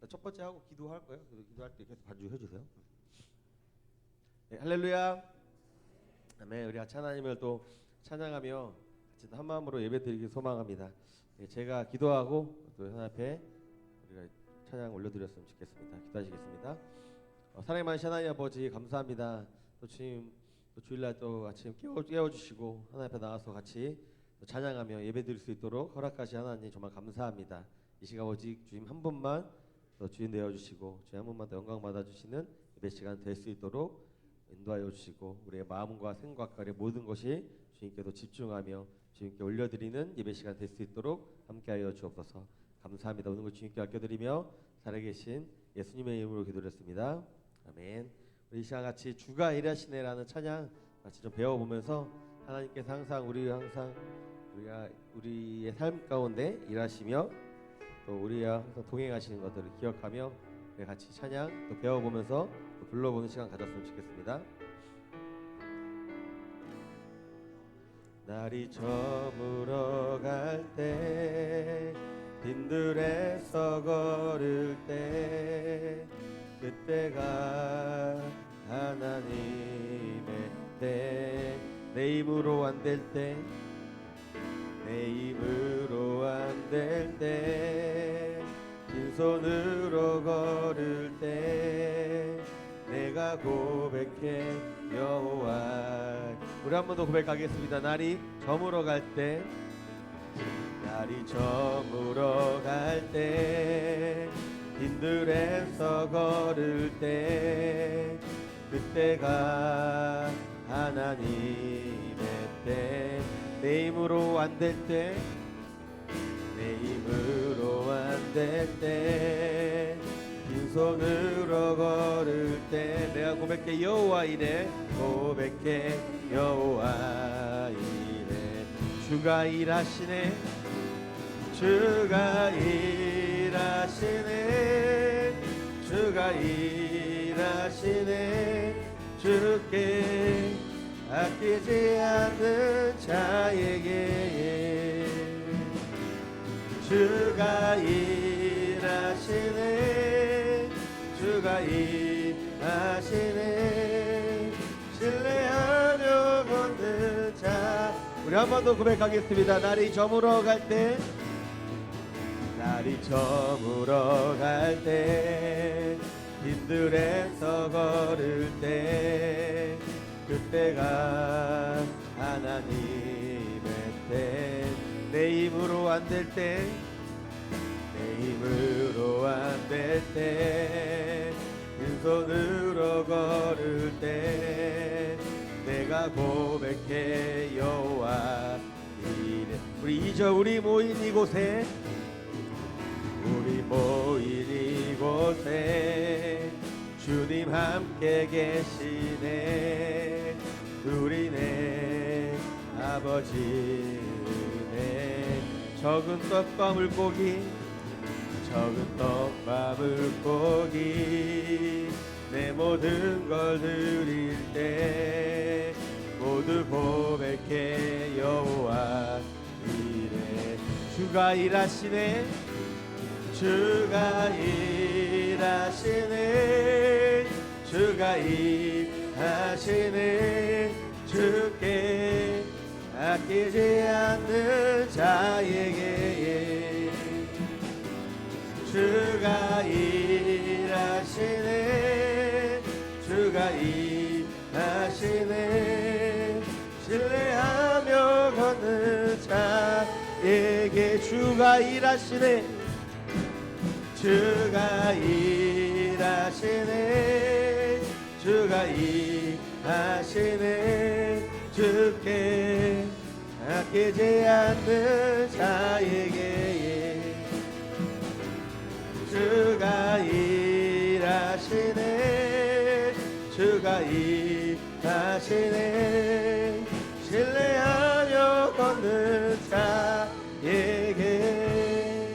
첫 번째 하고 기도할 거예요. 기도할 때 계속 반주해 주세요. 네, 할렐루야. 아멘. 우리 같이 하나님을 또 찬양하며 같이 한 마음으로 예배드리기 소망합니다. 네, 제가 기도하고 또 하나님 앞에 우리가 찬양 올려드렸으면 좋겠습니다. 기도하시겠습니다. 사랑의 많으신 하나님 아버지 감사합니다. 또 주님 또 주일날 또 아침 깨워주시고 하나님 앞에 나가서 같이 찬양하며 예배드릴 수 있도록 허락하신 하나님 정말 감사합니다. 이 시간 오직 주님 한 분만 또 주인 되어주시고 주님 한 분만 더 영광 받아주시는 예배 시간 될 수 있도록 인도하여 주시고 우리의 마음과 생각과 우리의 모든 것이 주님께도 집중하며 주님께 올려드리는 예배 시간 될 수 있도록 함께하여 주옵소서. 감사합니다. 오늘 것 주님께 아껴드리며 살아계신 예수님의 이름으로 기도드렸습니다. 아멘. 우리 이 시간 같이 주가 일하시네라는 찬양 같이 좀 배워보면서 하나님께서 항상 우리가 우리의 삶 가운데 일하시며 또 우리와 항상 동행하시는 것들을 기억하며 우리 같이 찬양 또 배워보면서 또 불러보는 시간 가졌으면 좋겠습니다. 날이 저물어 갈 때 빈들에서 걸을 때 그때가 하나님의 때 내 힘으로 안 될 때 내 힘으로 안 될 때 빈손으로 걸을 때 내가 고백해 여호와. 우리 한 번 더 고백하겠습니다. 날이 저물어 갈 때 날이 저물어 갈 때 빈들에서 걸을 때 그때가 하나님의 때 내 힘으로 안 될 때 내 힘으로 안 될 때 빈손으로 걸을 때 내가 고백해 여호와 이래 고백해 여호와 이래 주가 일하시네 주가 일하시네 주가 일하시네 주께 아끼지 않는 자에게 주가 일하시네 주가 일하시네 신뢰하며 걷는 자. 우리 한 번 더 고백하겠습니다. 날이 저물어 갈 때 날이 저물어 갈 때 빈들에서 걸을 때 그때가 하나님의 때 내 힘으로 안 될 때 내 힘으로 안 될 때 빈손으로 걸을 때 내가 고백해 여호와 이래. 우리 2절 우리 모인 이곳에 우리 모인 이곳에 주님 함께 계시네 우리네 아버지네 적은 떡과 물고기 적은 떡과 물고기 내 모든 걸 드릴 때 모두 고백해 여호와 이래. 주가 일하시네 주가 일하시네 주가 일하시네 주께 아끼지 않는 자에게 주가 일하시네 주가 일하시네 신뢰하며 걷는 자에게 주가 일하시네 주가 일하시네 주가 일하시네 주께 아끼지 않는 자에게 주가 일하시네 주가 일하시네 신뢰하며 걷는 자에게.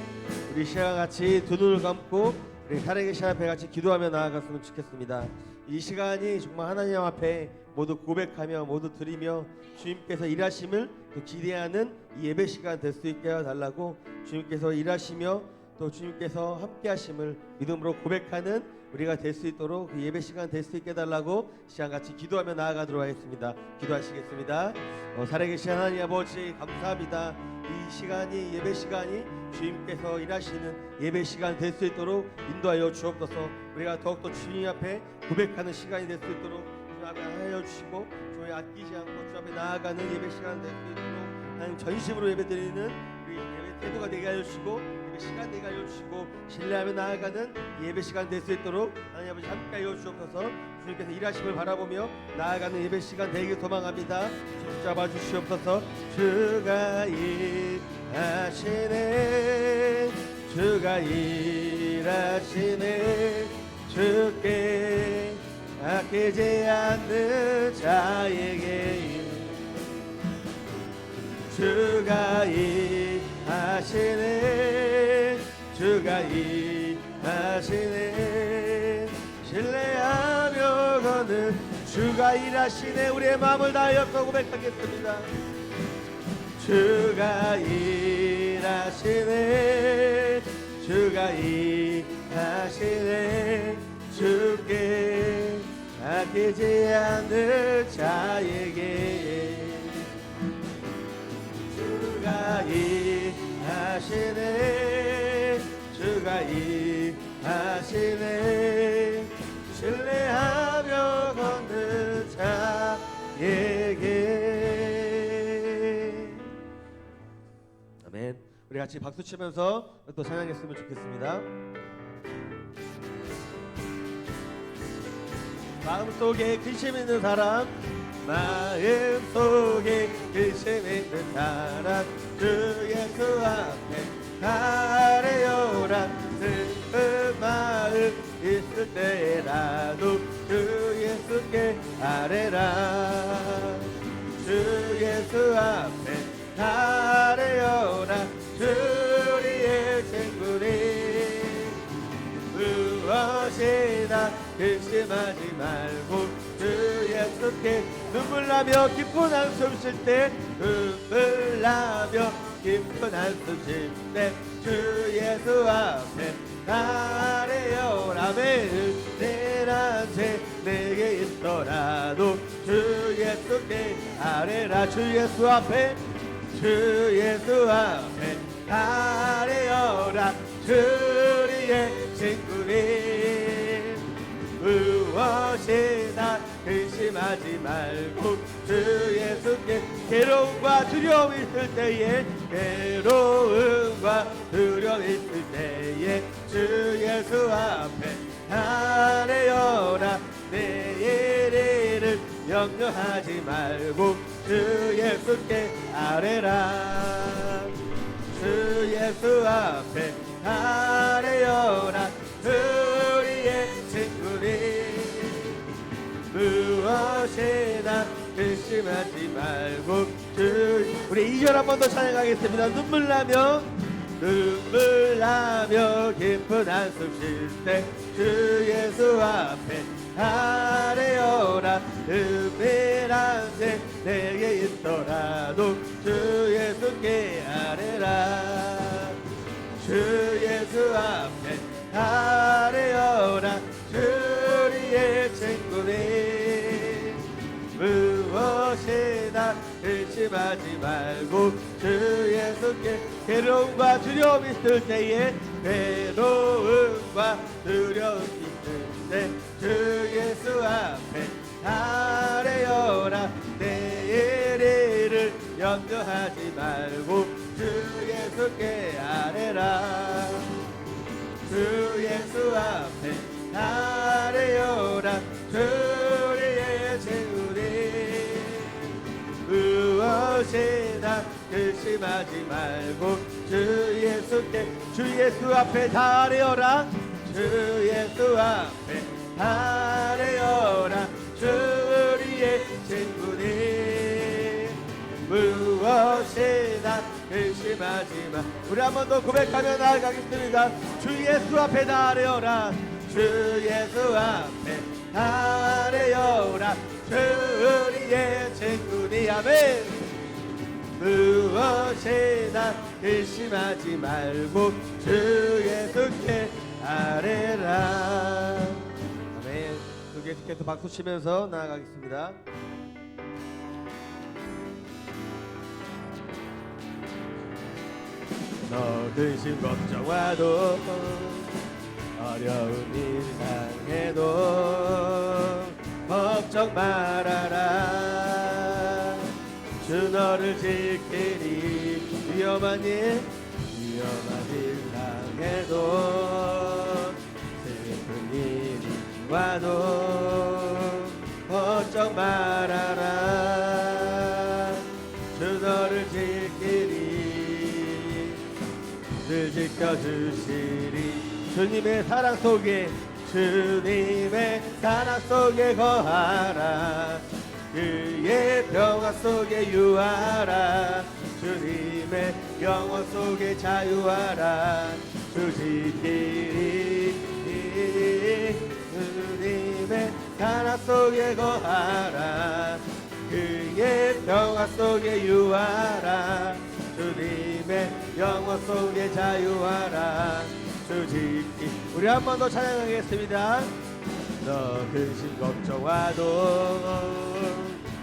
우리 시간 같이 두 눈을 감고 우리 살아계신 앞에 같이 기도하며 나아갔으면 좋겠습니다. 이 시간이 정말 하나님 앞에 모두 고백하며 모두 드리며 주님께서 일하심을 기대하는 이 예배 시간 될 수 있게 해달라고 주님께서 일하시며 또 주님께서 함께 하심을 믿음으로 고백하는 우리가 될 수 있도록 그 예배 시간 될 수 있게 해달라고 시간 같이 기도하며 나아가도록 하겠습니다. 기도하시겠습니다. 살아계신 하나님 아버지 감사합니다. 이 시간이 예배 시간이 주님께서 일하시는 예배 시간 될 수 있도록 인도하여 주옵소서. 우리가 더욱더 주님 앞에 고백하는 시간이 될 수 있도록 주 앞에 하여 주시고 주님 아끼지 않고 주 앞에 나아가는 예배 시간 될 수 있도록 하나님 전심으로 예배드리는 우리 예배 태도가 되게 하여 주시고 예배 시간 되게 하여 주시고 신뢰하며 나아가는 예배 시간 될 수 있도록 하나님 아버지 함께 하여 주옵소서. 주님께서 일하심을 바라보며 나아가는 예배 시간 되길 소망합니다. 주 잡아 주시옵소서. 주가 일하시네 주가 일하시네 주께 아끼지 않는 자에게 주가 일하시네 주가 일하시네 신뢰하며 걷는 주가 일하시네. 우리의 마음을 다하여서 고백하겠습니다. 주가 일하시네 주가 일하시네 주께 아끼지 않는 자에게 주가 일하시네 주가 일하시네 신뢰하며 걷는 자에게. 아멘. 우리 같이 박수 치면서 또 찬양했으면 좋겠습니다. 마음속에 근심 있는 사람 마음속에 근심 있는 사람 주 예수 앞에 아뢰어라. 슬픈 마음 있을 때라도 주 예수께 아뢰라. 주 예수 앞에 아뢰어라. 주리의 친구니 무엇이나 근심하지 말고 주 예수께 눈물 나며 기쁜 한숨 쉴 때 눈물 나며 기쁜 한숨 쉴 때 주 예수 앞에 아뢰어라매 은혜란 죄 내게 있더라도 주 예수께 아뢰라. 주 예수 앞에 주 예수 앞에 아뢰어라. 주리의 친구니 무엇이나 근심하지 말고 주 예수께 괴로움과 두려움 있을 때에 괴로움과 두려움 있을 때에 주 예수 앞에 아뢰어라. 내일 일을 염려하지 말고 주 예수께 아뢰라. 주 예수 앞에 아뢰어라. 우리의 친구니 무엇이나 근심하지 말고 주. 우리 2절 한 번 더 찬양하겠습니다. 눈물 나며 깊은 한숨 쉴 때 주 예수 앞에 아뢰어라. 은밀한 죄 내게 있더라도 주 예수께 아뢰라. 주 예수 앞에 아뢰어라. 주리의 친구니 무엇이나 근심하지 말고 주 예수께 괴로움과 두려움 있을 때에 괴로움과 두려움 있을 때 주 예수 앞에 아뢰어라. 내일 일을 염려하지 말고 주 예수께 아뢰라. 주 예수 앞에 아뢰어라. 주리의 친구니 무엇이나 근심하지 말고 주 예수께 주 예수 앞에 다 아뢰어라. 주 예수 앞에 아뢰어라. 주리의 친구니 무엇이나 근심하지 마. 우리 한 번 더 고백하며 나아가겠습니다. 주 예수 앞에 다 아뢰어라. 주 예수 앞에 아뢰어라. 주리의 친구니 아멘. 무엇이나 근심하지 말고 주 말아라. 아멘. 계속해서 박수 치면서 나아가겠습니다. 너 근심 걱정와도 어려운 일 당해도 걱정 말아라. 주 너를 지키리. 위험한 일 당해도 슬픈 일이 와도 걱정 말아라. 주 너를 지키리. 늘 지켜주시리. 주님의 사랑 속에 거하라. 그의 평화 속에 유하라. 주님의 영원 속에 자유하라. 주 지키리. 주님의 사랑 속에 거하라. 그의 평화 속에 유하라. 주님의 영원 속에 자유하라. 주 지키. 우리 한 번 더 찬양하겠습니다. 너 근심 걱정와도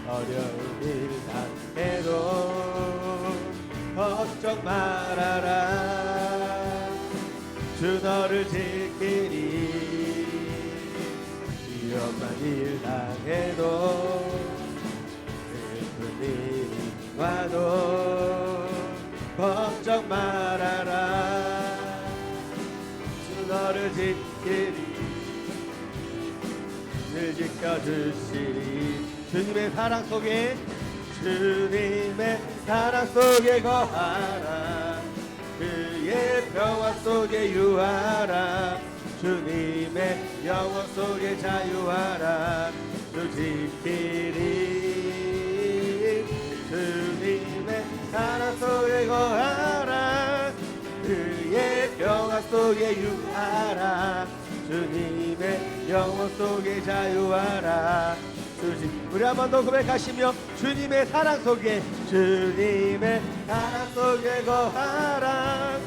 어려운 일 당해도 걱정 말아라. 주 너를 지키리. 위험한 일 당해도 슬픈 일이 와도 걱정 말아라. 주 너를 지키리. 늘 지켜주시리. 주님의 사랑 속에 거하라. 그의 평화 속에 유하라. 주님의 영원 속에 자유하라. 주 지키리. 주님의 사랑 속에 거하라. 그의 평화 속에 유하라. 주님의 영원 속에 자유하라. 우리 한 번 더 고백하시며 주님의 사랑 속에 거하라.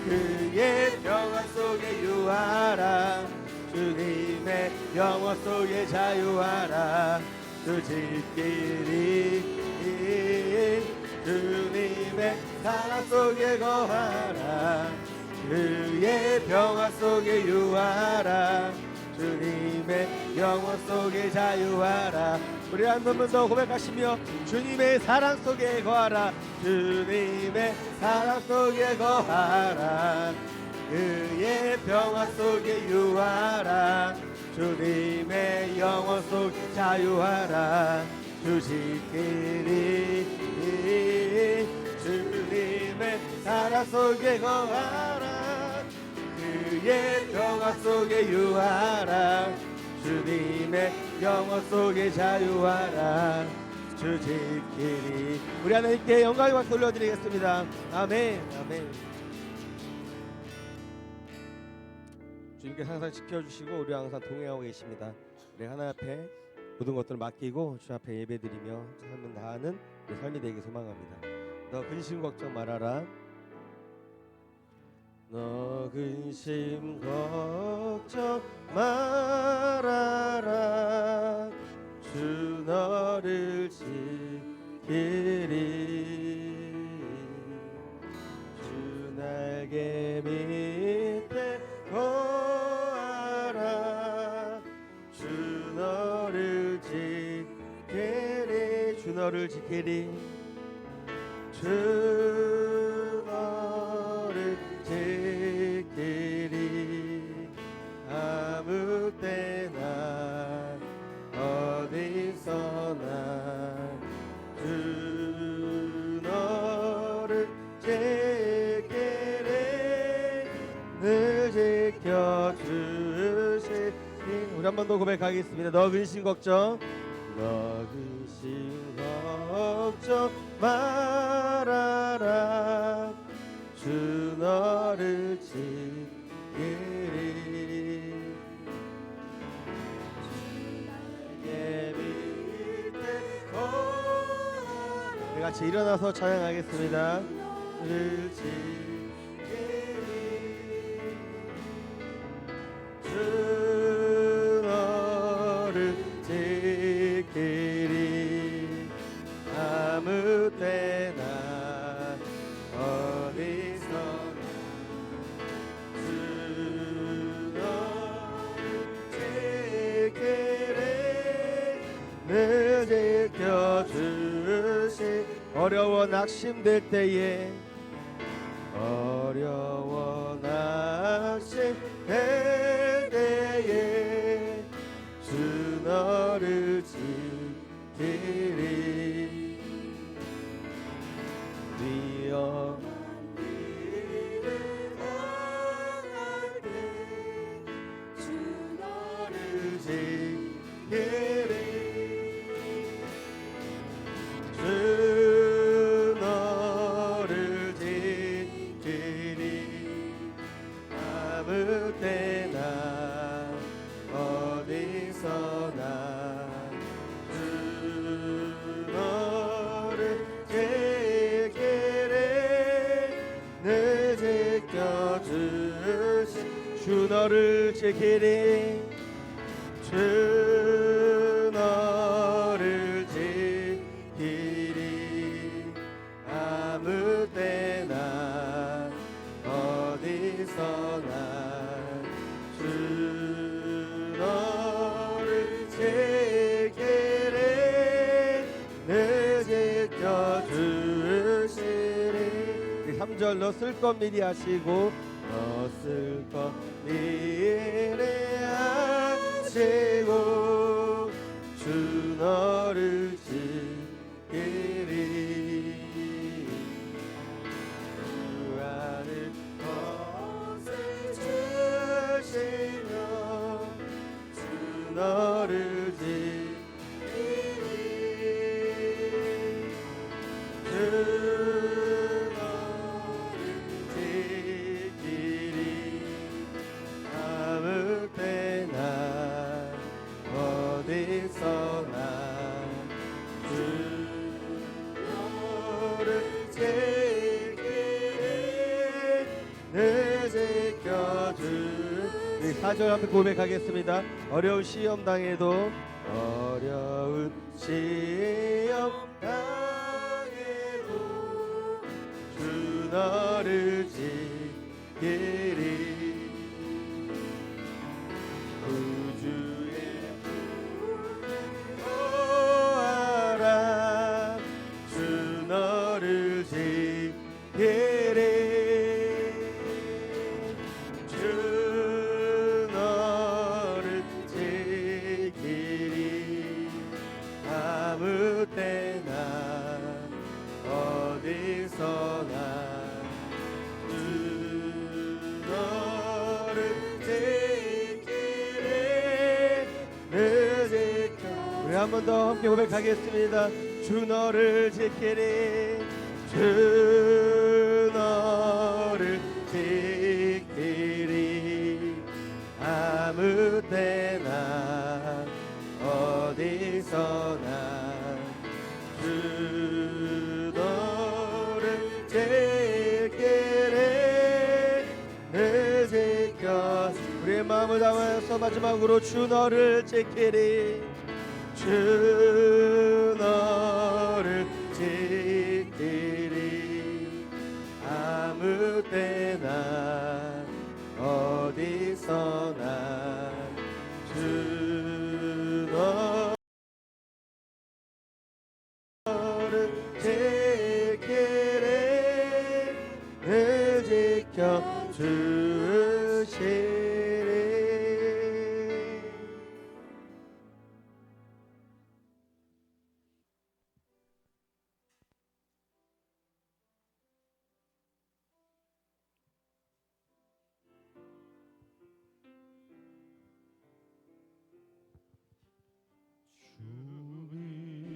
그의 평화 속에 유하라. 주님의 영원 속에 자유하라. 주 지키리. 주님의 사랑 속에 거하라. 그의 평화 속에 유하라. 주님의 영원 속에 자유하라. 우리 한 번 더 고백하시며 주님의 사랑 속에 거하라. 주님의 사랑 속에 거하라. 그의 평화 속에 유하라. 주님의 영원 속에 자유하라. 주 지키리. 주님의 사랑 속에 거하라. 그의 평화 속에 유하라. 주님의 영원 속에 자유하라. 주 지키리. 우리 하나님께 영광의 박수 올려드리겠습니다. 아멘. 아멘. 주님께서 항상 지켜주시고 우리 항상 동행하고 계십니다. 우리 하나님 앞에 모든 것들을 맡기고 주 앞에 예배드리며 삶을 다하는 우리 삶이 되기 소망합니다. 너 근심 걱정 말아라. 너 근심 걱정 말아라. 주 너를 지키리. 주 날개 밑에 거하라. 주 너를 지키리. 주 너를 지키리. 주 너를 지키리. 아무 때나 어디서나 주 너를 지키리. 늘 지켜주시리. 우리 한 번 더 고백하겠습니다. 너 근심 걱정 말아라. 주 너를 지키리. 우리 같이 일어나서 찬양하겠습니다. 주 어려워 낙심될 때에 어려워 낙심될 때에 주 너를 지키리 위험한 일을 당할 때 주 너를 지키리 주 너를 지키리 아무 때나 어디서나 주 너를 지키리 늘 지켜주신 주 너를 지키리 주 너를 지키리 아무 때나 어디서나 주 너를 지키리 늘 지켜주시리 3절 너 쓸 것 미리 하시고 너 쓸 것 미리 하시고 주 너를 지키리 주 안을 것을 주시며 주 너를 지키리 주 너를 지키리 아무 때나 어디서나 주 너를 지키리 늘 지켜주 우리 4절 앞에 고백하겠습니다. 어려운 시험 당해도 어려운 시험 당해도 주 너를 지키리 구주의 구하라 주 너를 지키리 주 너를 지키리 아무 때나 어디서나 주 너를 지키리 늘 지켜 우리 한 번 더 함께 고백하겠습니다. 주 너를 지키리 주 너를 지키리 아무 때나 어디서나 주 너를 지키리 늘 지켜 우리의 마음을 담아서 마지막으로 주 너를 지키리 주 너를 지키리 아무 때나 어디서나 주 너를 지키리 늘 지켜주시리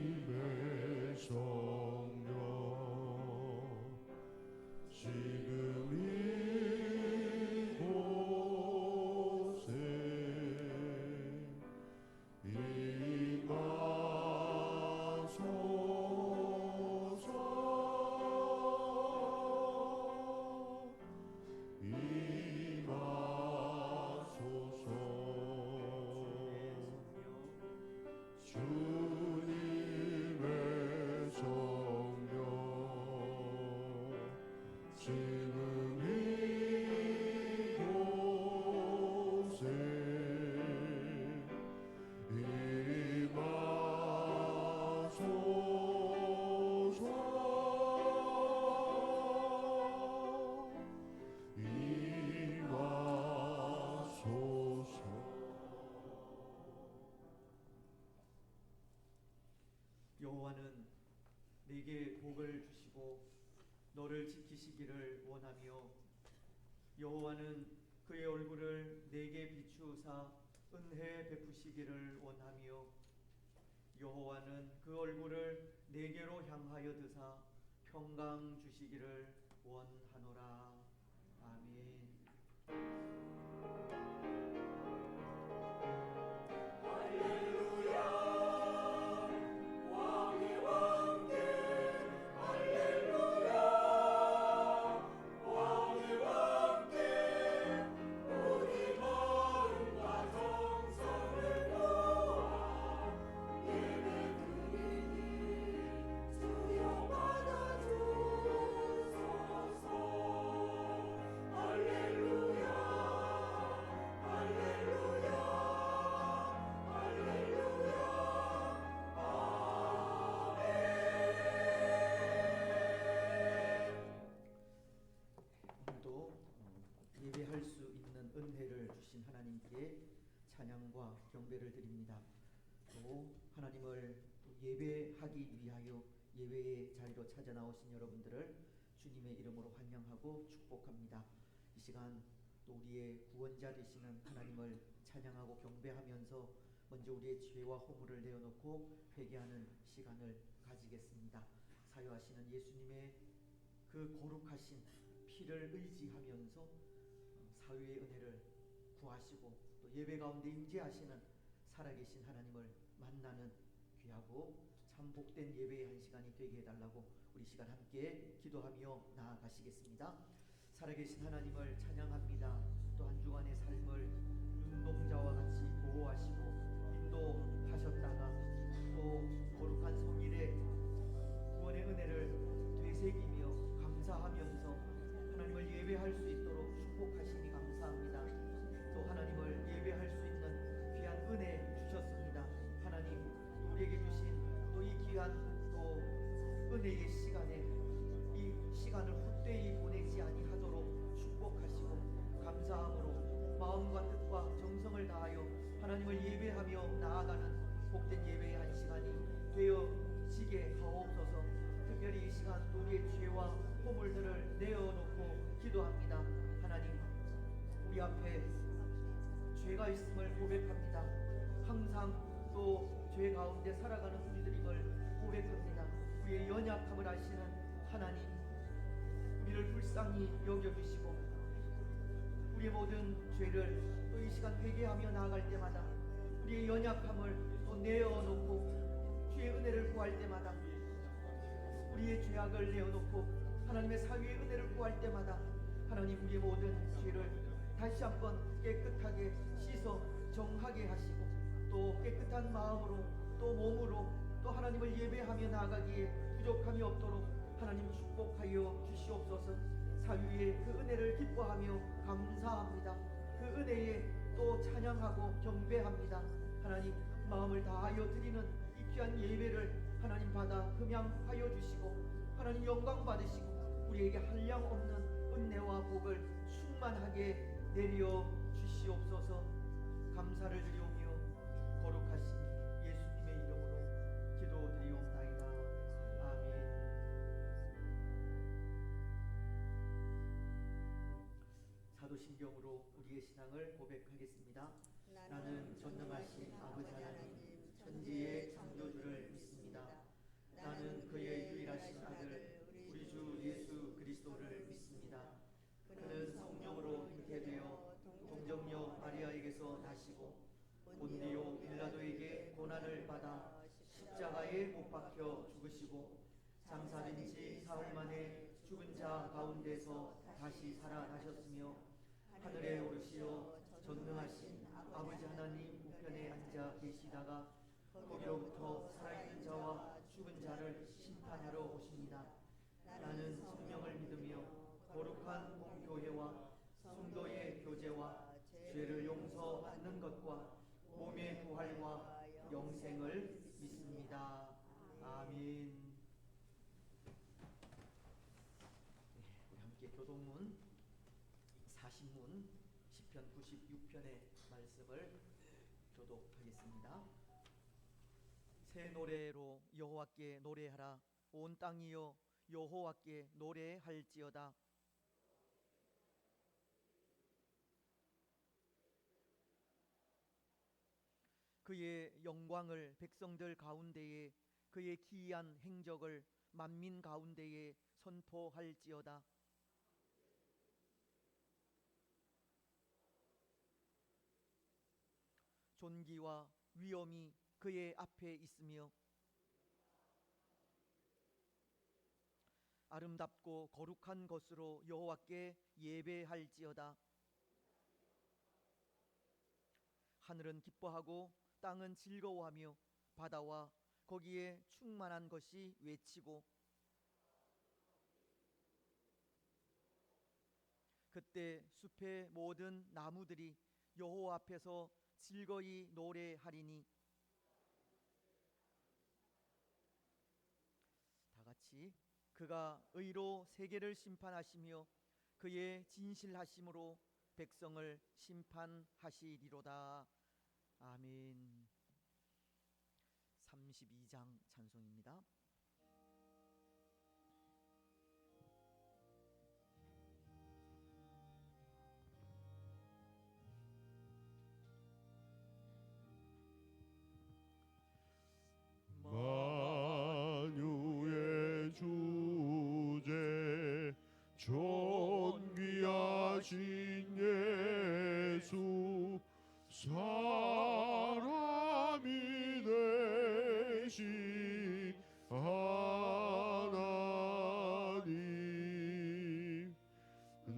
주님의 성령 지금 이곳 주시기를 원하며 여호와는 그의 얼굴을 내게 비추사 은혜 베푸시기를 원하며 여호와는 그 얼굴을 내게로 향하여 드사 평강 주시기를 원하노라. 아멘. 오늘도 예배할 수 있는 은혜를 주신 하나님께 찬양과 경배를 드립니다. 또 하나님을 예배하기 위하여 예배의 자리로 찾아 나오신 여러분들을 주님의 이름으로 환영하고 축복합니다. 이 시간 또 우리의 구원자 되시는 하나님을 찬양하고 경배하면서 먼저 우리의 죄와 허물을 내어놓고 회개하는 시간을 가지겠습니다. 사유하시는 예수님의 그 거룩하신 피를 의지하면서 사유의 은혜를 구하시고 또 예배 가운데 임재하시는 살아계신 하나님을 만나는 귀하고 참 복된 예배의 한 시간이 되게 해달라고 우리 시간 함께 기도하며 나아가시겠습니다. 살아계신 하나님을 찬양합니다. 또 한 주간의 삶을 눈동자와 같이 보호하시고 인도하셨다가 또 거룩한 성일의 구원의 은혜를 되새기며 감사하면서 하나님을 예배할 수 있도록 축복하시니 감사합니다. 또 하나님을 예배할 수 있는 귀한 은혜 주셨습니다. 하나님 우리에게 주신 또 이 귀한 또 은혜의 시간에 이 시간을 헛되이 보내지 아니하도록 축복하시고 감사함으로 마음과 뜻과 정성을 다하여 하나님을 예배하며 나아가는 복된 예배의 한 시간이 되어지게 하옵소서. 특별히 이 시간 우리의 죄와 허물들을 내어놓고 기도합니다. 하나님 우리 앞에 죄가 있음을 고백합니다. 항상 또 죄 가운데 살아가는 우리들임을 고백합니다. 우리의 연약함을 아시는 하나님 우리를 불쌍히 여겨주시고 우리의 모든 죄를 또 이 시간 회개하며 나아갈 때마다 우리의 연약함을 또 내어놓고 주의 은혜를 구할 때마다 우리의 죄악을 내어놓고 하나님의 사위의 은혜를 구할 때마다 하나님 우리의 모든 죄를 다시 한번 깨끗하게 씻어 정하게 하시고 또 깨끗한 마음으로 또 몸으로 또 하나님을 예배하며 나아가기에 부족함이 없도록 하나님 축복하여 주시옵소서. 사위의 그 은혜를 기뻐하며 감사합니다. 그 은혜에 또 찬양하고 경배합니다. 하나님 마음을 다하여 드리는 이 귀한 예배를 하나님 받아 금양하여 주시고 하나님 영광 받으시고 우리에게 한량 없는 은혜와 복을 충만하게 내려 주시옵소서. 감사를 드리오며 거룩하신 예수님의 이름으로 기도드리옵나이다. 아멘. 사도신경으로 우리의 신앙을 고백하겠습니다. 나는 전능하신 아버지 하나님 천지의 창조주를 믿습니다. 나는 그의 유일하신 아들 우리 주 예수 그리스도를 믿습니다. 그는 성령으로 잉태되어 동정녀 마리아에게서 나시고 본디오 빌라도에게 고난을 받아 십자가에 못 박혀 죽으시고 장사된 지 사흘 만에 죽은 자 가운데서 다시 살아나셨으며 하늘에 오르시어 전능하신 아버지 하나님 우편에 앉아 계시다가 거기로부터 살아있는 자와 죽은 자를 심판하러 오십니다. 나는 성령을 믿으며 거룩한 공교회와 성도의 교제와 죄를 용서받는 것과 몸의 부활과 영생을 믿습니다. 아멘. 우리 함께 교동문 40문 시편 96편의 말씀을 교독하겠습니다. 새 노래로 여호와께 노래하라. 온 땅이여 여호와께 노래할지어다. 그의 영광을 백성들 가운데에 그의 기이한 행적을 만민 가운데에 선포할지어다. 존귀와 위엄이 그의 앞에 있으며 아름답고 거룩한 것으로 여호와께 예배할지어다. 하늘은 기뻐하고 땅은 즐거워하며 바다와 거기에 충만한 것이 외치고 그때 숲의 모든 나무들이 여호와 앞에서 즐거이 노래하리니. 다 같이 그가 의로 세계를 심판하시며 그의 진실하심으로 백성을 심판하시리로다. 아멘. 32장 찬송입니다. 만유의 주제 존귀하신 예수 사람이 되신 하나님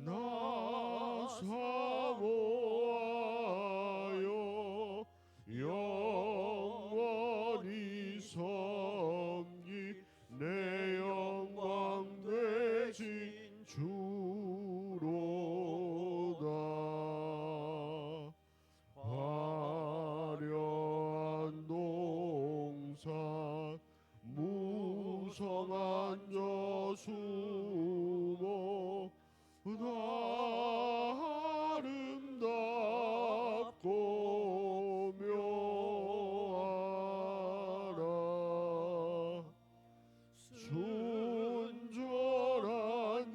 나 사모하여 영원히 섬기 내 영광 되신 주로다. 화려한 동산 무성한 저수목 아름답고 묘하라. 순전한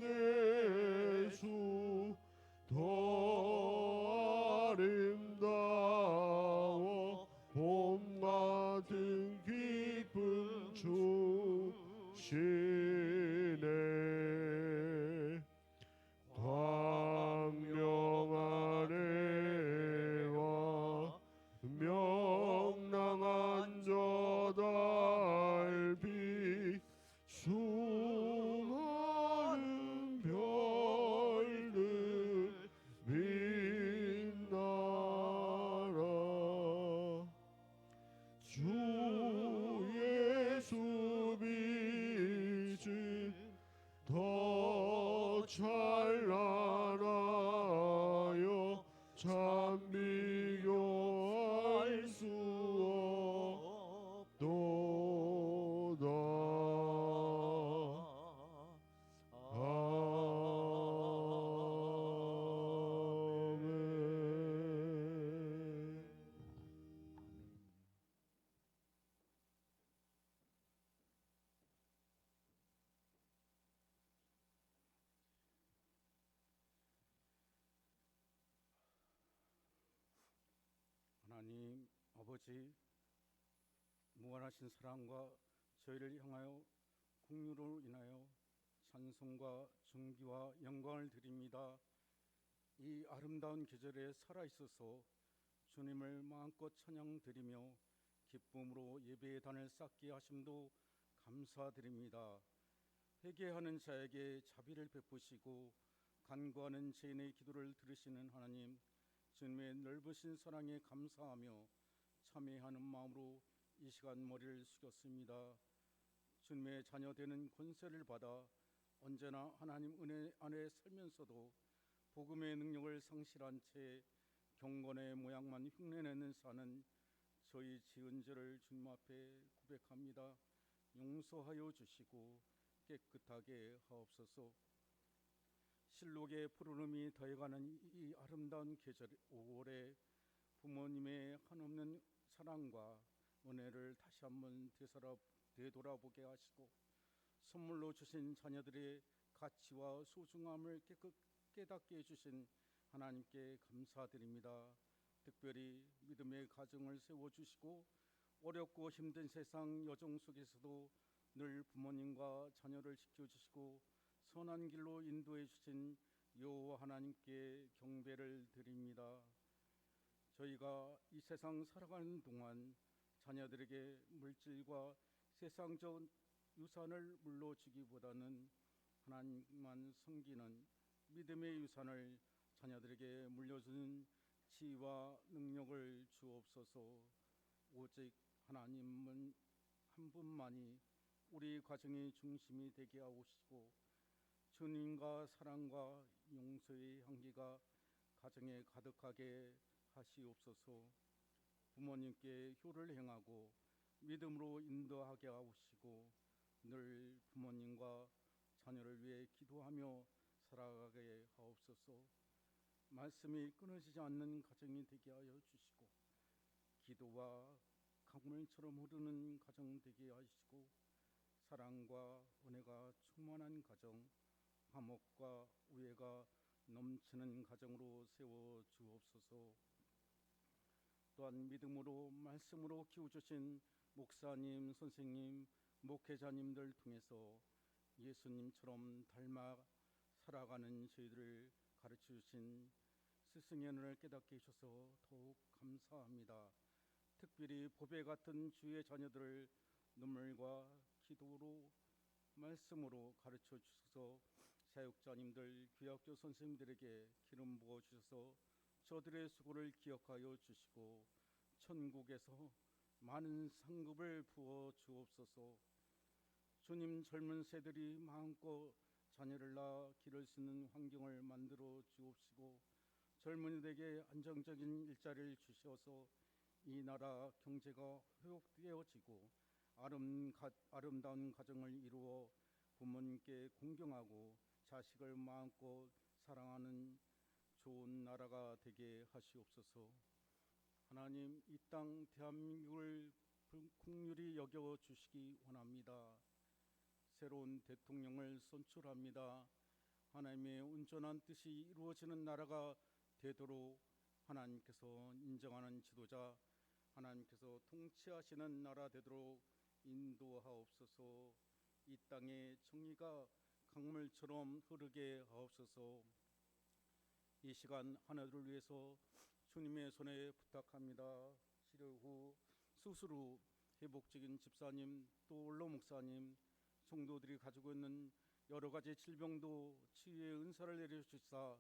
예수 더 아름다워 봄 같은 기쁨 주시네. 광명한 해와 명랑한 저 달빛 수많은 별들 빛나라. 주 예수 빛은 더 찬란하여 참 비교할 수 없도다. 아멘. 하나님 아버지, 무한하신 사랑과 저희를 향하여 긍휼으로 인하여 찬송과 존귀와 영광을 드립니다. 이 아름다운 계절에 살아있어서 주님을 마음껏 찬양드리며 기쁨으로 예배의 단을 쌓게 하심도 감사드립니다. 회개하는 자에게 자비를 베푸시고 간구하는 죄인의 기도를 들으시는 하나님, 주님의 넓으신 사랑에 감사하며 참회하는 마음으로 이 시간 머리를 숙였습니다. 주님의 자녀되는 권세를 받아 언제나 하나님 은혜 안에 살면서도 복음의 능력을 상실한 채 경건의 모양만 흉내내는 사는 저희 지은 죄를 주님 앞에 고백합니다. 용서하여 주시고 깨끗하게 하옵소서. 실록의 푸르름이 더해가는 이 아름다운 계절 5월에 부모님의 한없는 사랑과 은혜를 다시 한번 되돌아보게 하시고 선물로 주신 자녀들의 가치와 소중함을 깨닫게 해주신 하나님께 감사드립니다. 특별히 믿음의 가정을 세워주시고 어렵고 힘든 세상 여정 속에서도 늘 부모님과 자녀를 지켜주시고 선한 길로 인도해 주신 여호와 하나님께 경배를 드립니다. 저희가 이 세상 살아가는 동안 자녀들에게 물질과 세상적 유산을 물려주기보다는 하나님만 섬기는 믿음의 유산을 자녀들에게 물려주는 지혜와 능력을 주옵소서. 오직 하나님은 한 분만이 우리 가정의 중심이 되게 하시고 주님과 사랑과 용서의 향기가 가정에 가득하게 하시옵소서. 부모님께 효를 행하고 믿음으로 인도하게 하시고 늘 부모님과 자녀를 위해 기도하며 살아가게 하옵소서. 말씀이 끊어지지 않는 가정이 되게 하여 주시고 기도와 강물처럼 흐르는 가정 되게 하시고 사랑과 은혜가 충만한 가정, 화목과 우애가 넘치는 가정으로 세워 주옵소서. 또한 믿음으로 말씀으로 키워주신 목사님, 선생님, 목회자님들 통해서 예수님처럼 닮아 살아가는 저희들을 가르쳐 주신 스승의 은혜를 깨닫게 해주셔서 더욱 감사합니다. 특별히 보배 같은 주의 자녀들을 눈물과 기도로 말씀으로 가르쳐 주셔서 사역자님들, 교학교 선생님들에게 기름 부어 주셔서 저들의 수고를 기억하여 주시고 천국에서 많은 상급을 부어 주옵소서. 주님, 젊은 세들이 마음껏 자녀를 낳아 기를 수 있는 환경을 만들어 주옵시고 젊은이들에게 안정적인 일자리를 주셔서 이 나라 경제가 회복되어지고 아름다운 가정을 이루어 부모님께 공경하고 자식을 마음껏 사랑하는 좋은 나라가 되게 하시옵소서. 하나님, 이 땅 대한민국을 긍휼히 여겨 주시기 원합니다. 새로운 대통령을 선출합니다. 하나님의 온전한 뜻이 이루어지는 나라가 되도록 하나님께서 인정하는 지도자, 하나님께서 통치하시는 나라 되도록 인도하옵소서. 이 땅에 정의가 강물처럼 흐르게 하옵소서. 이 시간 하나들을 위해서 주님의 손에 부탁합니다. 치료 후 수술 후 회복적인 집사님, 또 원로 목사님, 성도들이 가지고 있는 여러 가지 질병도 치유의 은사를 내려주시사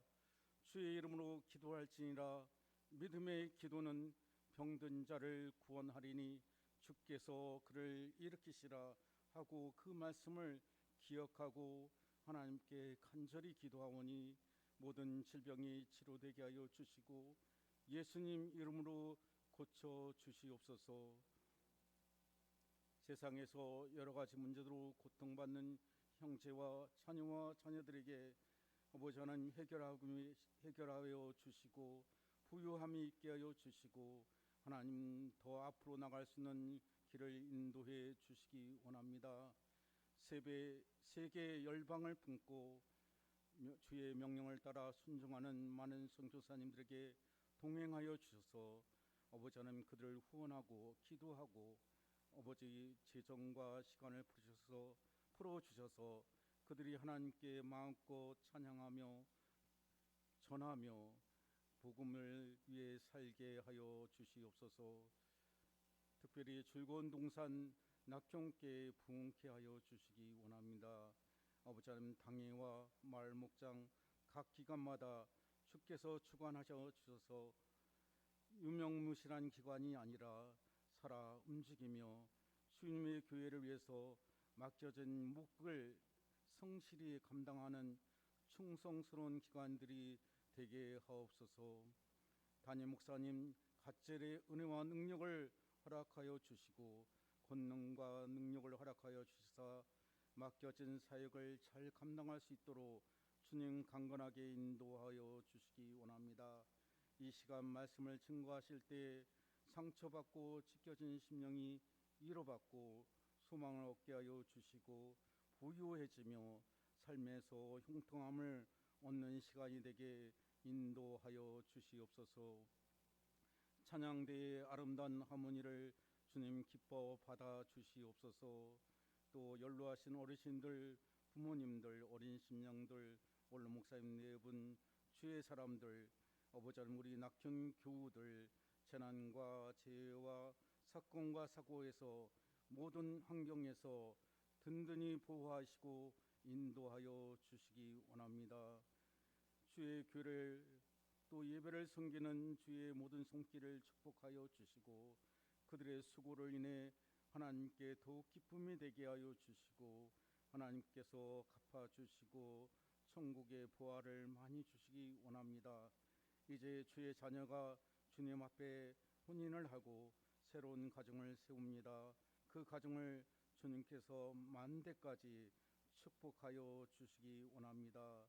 주의 이름으로 기도할지니라. 믿음의 기도는 병든 자를 구원하리니 주께서 그를 일으키시라 하고 그 말씀을 기억하고 하나님께 간절히 기도하오니 모든 질병이 치료되게 하여 주시고 예수님 이름으로 고쳐 주시옵소서. 세상에서 여러 가지 문제로 고통받는 형제와 자녀와 자녀들에게 아버지 하나님 해결하여 주시고 부유함이 있게 하여 주시고 하나님 더 앞으로 나갈 수 있는 길을 인도해 주시기 원합니다. 세계 열방을 품고 주의 명령을 따라 순종하는 많은 선교사님들에게 동행하여 주셔서 아버지 하나님 그들을 후원하고 기도하고 아버지 재정과 시간을 풀어주셔서 그들이 하나님께 마음껏 찬양하며 전하며 복음을 위해 살게 하여 주시옵소서. 특별히 즐거운 동산 낙경께 부흥케 하여 주시기 원합니다. 아버지 하나님 당회와 마을 목장 각 기관마다 주께서 주관하셔 주셔서 유명무실한 기관이 아니라 살아 움직이며 주님의 교회를 위해서 맡겨진 묵을 성실히 감당하는 충성스러운 기관들이 되게 하옵소서. 담임 목사님 갑절의 은혜와 능력을 허락하여 주시고 권능과 능력을 허락하여 주시사 맡겨진 사역을 잘 감당할 수 있도록 주님 강건하게 인도하여 주시기 원합니다. 이 시간 말씀을 증거하실 때 상처받고 찢겨진 심령이 위로받고 소망을 얻게 하여 주시고 부유해지며 삶에서 형통함을 얻는 시간이 되게 인도하여 주시옵소서. 찬양대의 아름다운 하모니를 주님 기뻐 받아 주시옵소서. 또 연로하신 어르신들, 부모님들, 어린 심령들, 원로 목사님 네 분, 주의 사람들, 아버지 하나님 우리 낙현 교우들, 재난과 재해와 사건과 사고에서 모든 환경에서 든든히 보호하시고 인도하여 주시기 원합니다. 주의 교회를 또 예배를 섬기는 주의 모든 손길을 축복하여 주시고 그들의 수고를 인해 하나님께 더욱 기쁨이 되게 하여 주시고 하나님께서 갚아주시고 천국의 보화를 많이 주시기 원합니다. 이제 주의 자녀가 주님 앞에 혼인을 하고 새로운 가정을 세웁니다. 그 가정을 주님께서 만대까지 축복하여 주시기 원합니다.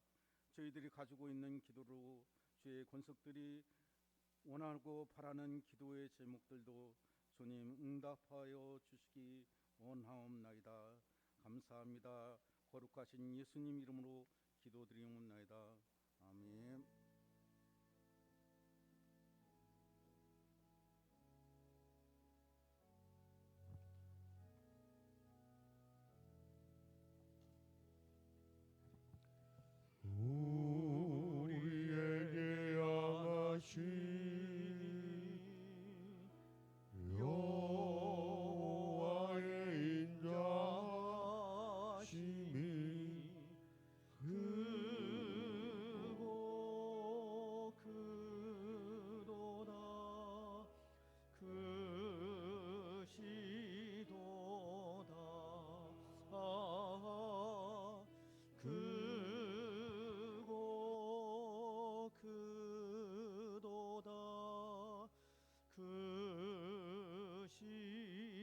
저희들이 가지고 있는 기도로 주의 권속들이 원하고 바라는 기도의 제목들도 주님 응답하여 주시기 원하옵나이다. 감사합니다. 거룩하신 예수님 이름으로 기도드리옵나이다. 아멘. 우리에게 양하신 여호와의 인자심이 크고 크도다 크시도다 크고 크도다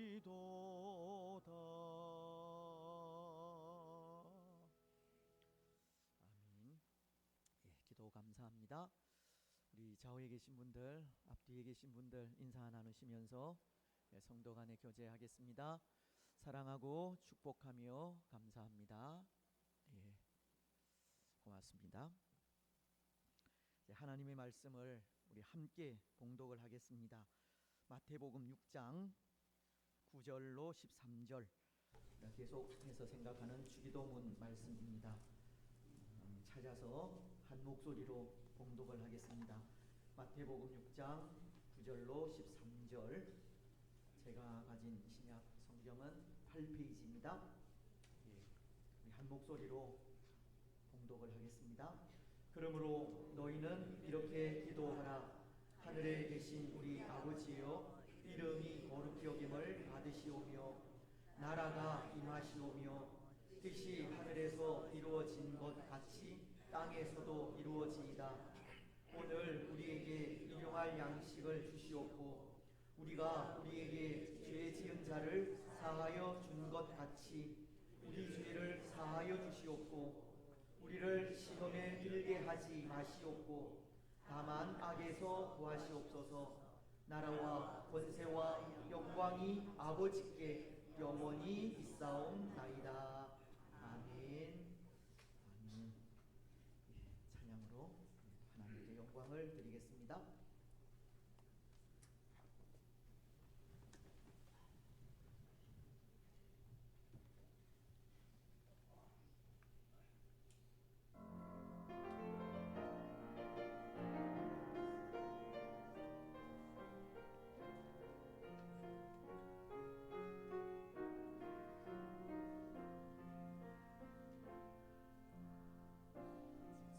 크시도다. 아멘. 예, 기도 감사합니다. 우리 좌우에 계신 분들, 앞뒤에 계신 분들 인사 나누시면서 성도 간에 교제하겠습니다. 사랑하고 축복하며 감사합니다. 예, 고맙습니다. 하나님의 말씀을 우리 함께 봉독을 하겠습니다. 마태복음 6장 9절로 13절 계속해서 생각하는 주기도문 말씀입니다. 찾아서 한 목소리로 봉독을 하겠습니다. 마태복음 6장 9절로 13절. 제가 가진 신약 성경은 8페이지입니다. 예, 우리 한 목소리로 봉독을 하겠습니다. 그러므로 너희는 이렇게 기도하라. 하늘에 계신 우리 아버지여, 이름이 거룩히 여김을 받으시오며 나라가 임하시오며 뜻이 하늘에서 이루어진 것 같이 땅에서도 이루어지이다. 오늘 우리에게 일용할 양식을 주시옵고 우리가 우리에게 죄 지은 자를 사하여 준 것 같이 우리 죄를 사하여 주시옵고 우리를 시험에 들게 하지 마시옵고 다만 악에서 구하시옵소서. 나라와 권세와 영광이 아버지께 영원히 있사옵나이다. 아멘. 아멘. 찬양으로 하나님께 영광을 드리겠습니다.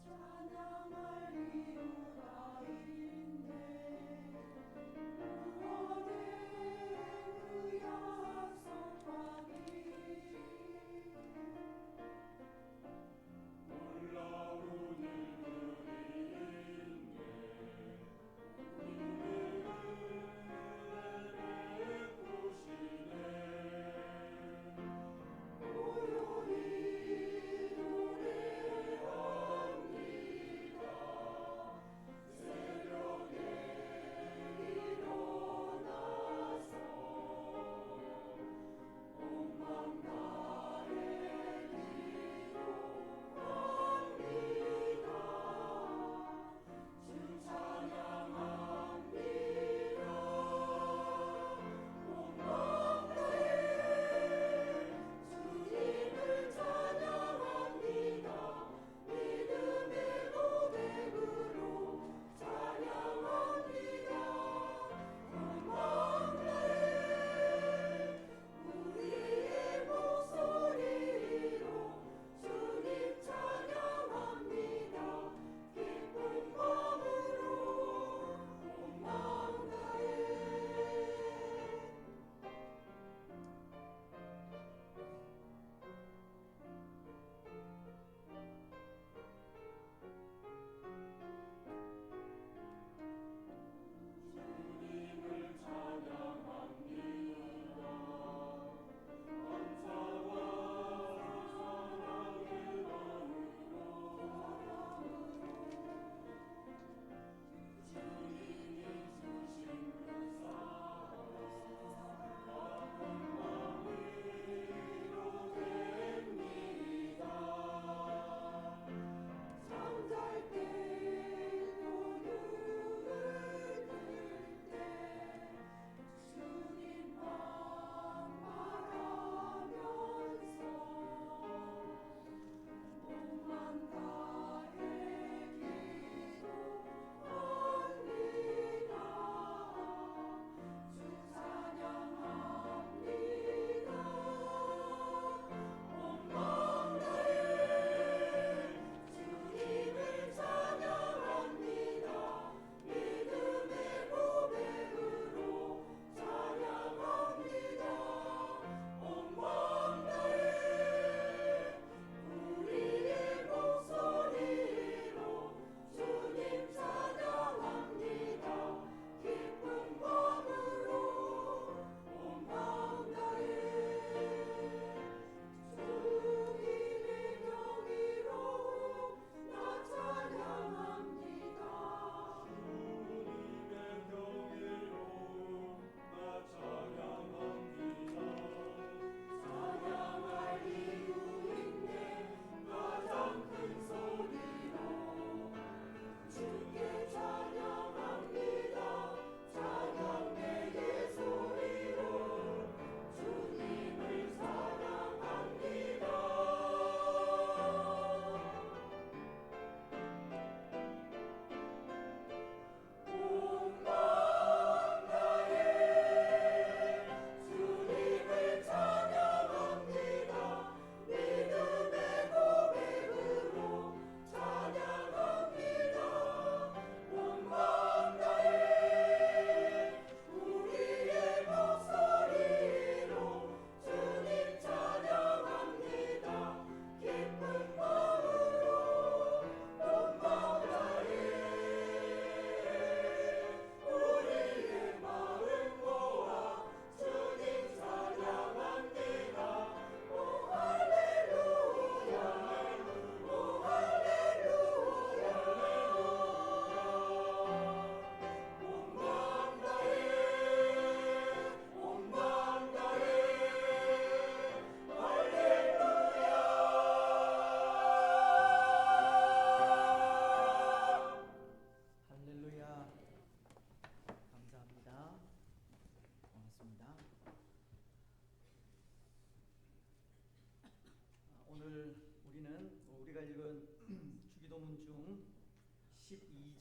찬양을 이루라 인내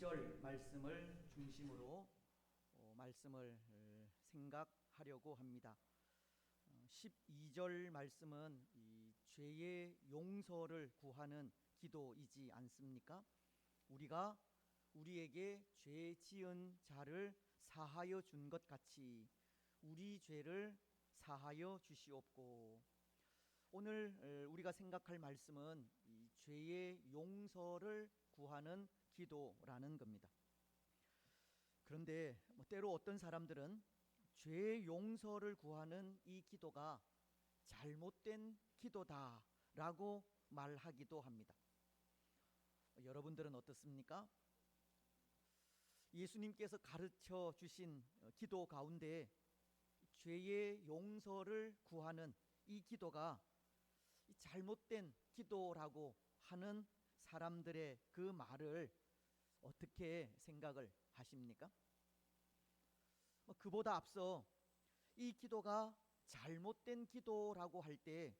12절 말씀을 중심으로 말씀을 생각하려고 합니다. 12절 말씀은 이 죄의 용서를 구하는 기도이지 않습니까? 우리가 우리에게 죄 지은 자를 사하여 준 것 같이 우리 죄를 사하여 주시옵고. 오늘 우리가 생각할 말씀은 이 죄의 용서를 구하는 기도라는 겁니다. 그런데 때로 어떤 사람들은 죄 용서를 구하는 이 기도가 잘못된 기도다라고 말하기도 합니다. 여러분들은 어떻습니까? 예수님께서 가르쳐 주신 기도 가운데 죄의 용서를 구하는 이 기도가 잘못된 기도라고 하는 사람들의 그 말을 어떻게 생각을 하십니까? 그보다 앞서 이 기도가 잘못된 기도라고 할 때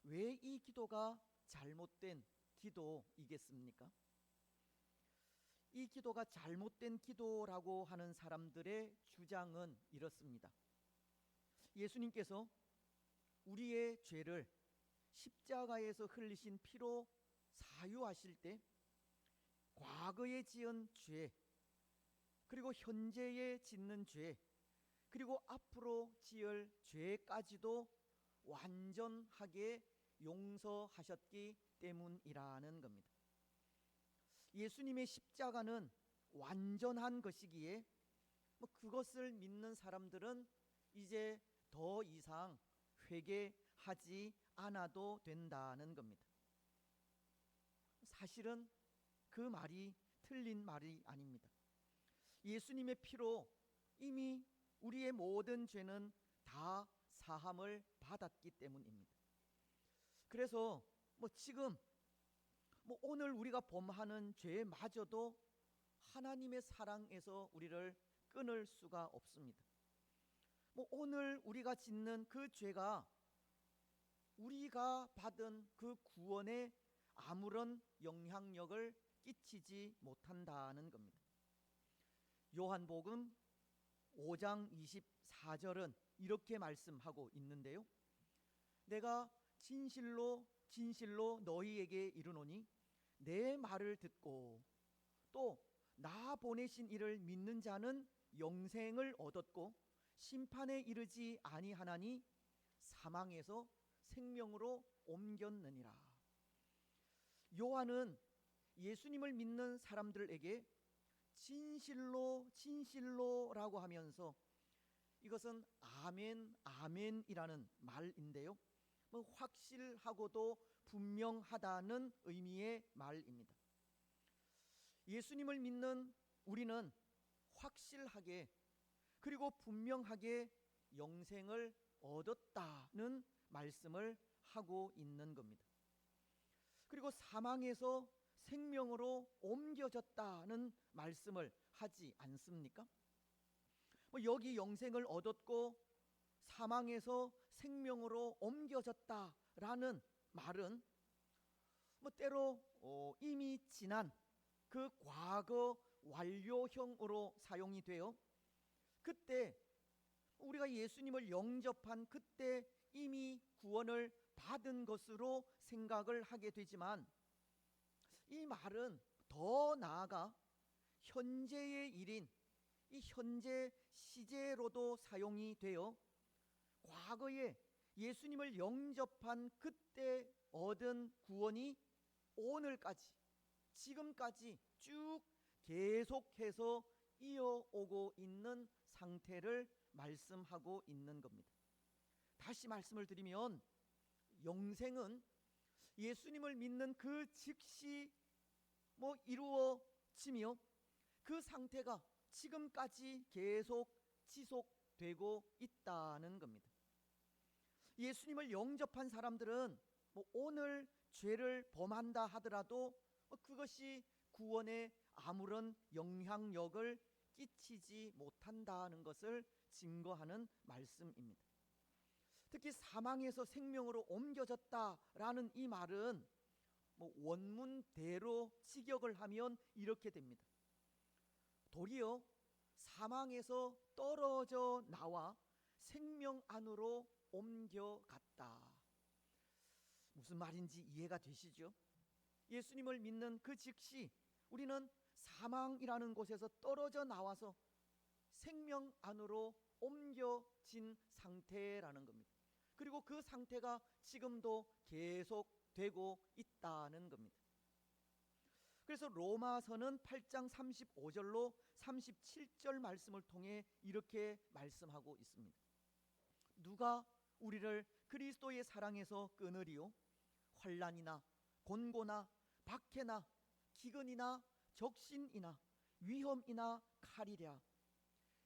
왜 이 기도가 잘못된 기도이겠습니까? 이 기도가 잘못된 기도라고 하는 사람들의 주장은 이렇습니다. 예수님께서 우리의 죄를 십자가에서 흘리신 피로 사유하실 때 과거에 지은 죄, 그리고 현재에 짓는 죄, 그리고 앞으로 지을 죄까지도 완전하게 용서하셨기 때문이라는 겁니다. 예수님의 십자가는 완전한 것이기에 그것을 믿는 사람들은 이제 더 이상 회개하지 않아도 된다는 겁니다. 사실은 그 말이 틀린 말이 아닙니다. 예수님의 피로 이미 우리의 모든 죄는 다 사함을 받았기 때문입니다. 그래서 지금 오늘 우리가 범하는 죄마저도 하나님의 사랑에서 우리를 끊을 수가 없습니다. 오늘 우리가 짓는 그 죄가 우리가 받은 그 구원에 아무런 영향력을 끼치지 못한다는 겁니다. 요한복음 5장 24절은 이렇게 말씀하고 있는데요. 내가 진실로 진실로 너희에게 이르노니 내 말을 듣고 또 나 보내신 이를 믿는 자는 영생을 얻었고 심판에 이르지 아니하나니 사망에서 생명으로 옮겼느니라. 요한은 예수님을 믿는 사람들에게 진실로 진실로라고 하면서 이것은 아멘 아멘이라는 말인데요, 확실하고도 분명하다는 의미의 말입니다. 예수님을 믿는 우리는 확실하게 그리고 분명하게 영생을 얻었다는 말씀을 하고 있는 겁니다. 그리고 사망에서 생명으로 옮겨졌다는 말씀을 하지 않습니까? 여기 영생을 얻었고 사망에서 생명으로 옮겨졌다라는 말은 때로 이미 지난 그 과거 완료형으로 사용이 돼요. 그때 우리가 예수님을 영접한 그때 이미 구원을 받은 것으로 생각을 하게 되지만, 이 말은 더 나아가 현재의 일인 이 현재 시제로도 사용이 되어 과거에 예수님을 영접한 그때 얻은 구원이 오늘까지 지금까지 쭉 계속해서 이어오고 있는 상태를 말씀하고 있는 겁니다. 다시 말씀을 드리면 영생은 예수님을 믿는 그 즉시 이루어지며 그 상태가 지금까지 계속 지속되고 있다는 겁니다. 예수님을 영접한 사람들은 오늘 죄를 범한다 하더라도 그것이 구원에 아무런 영향력을 끼치지 못한다는 것을 증거하는 말씀입니다. 특히 사망에서 생명으로 옮겨졌다라는 이 말은 원문대로 직역을 하면 이렇게 됩니다. 도리어 사망에서 떨어져 나와 생명 안으로 옮겨갔다. 무슨 말인지 이해가 되시죠? 예수님을 믿는 그 즉시 우리는 사망이라는 곳에서 떨어져 나와서 생명 안으로 옮겨진 상태라는 겁니다. 그리고 그 상태가 지금도 계속되고 있다는 겁니다. 그래서 로마서는 8장 35절로 37절 말씀을 통해 이렇게 말씀하고 있습니다. 누가 우리를 그리스도의 사랑에서 끊으리요? 환난이나 곤고나 박해나 기근이나 적신이나 위험이나 칼이랴.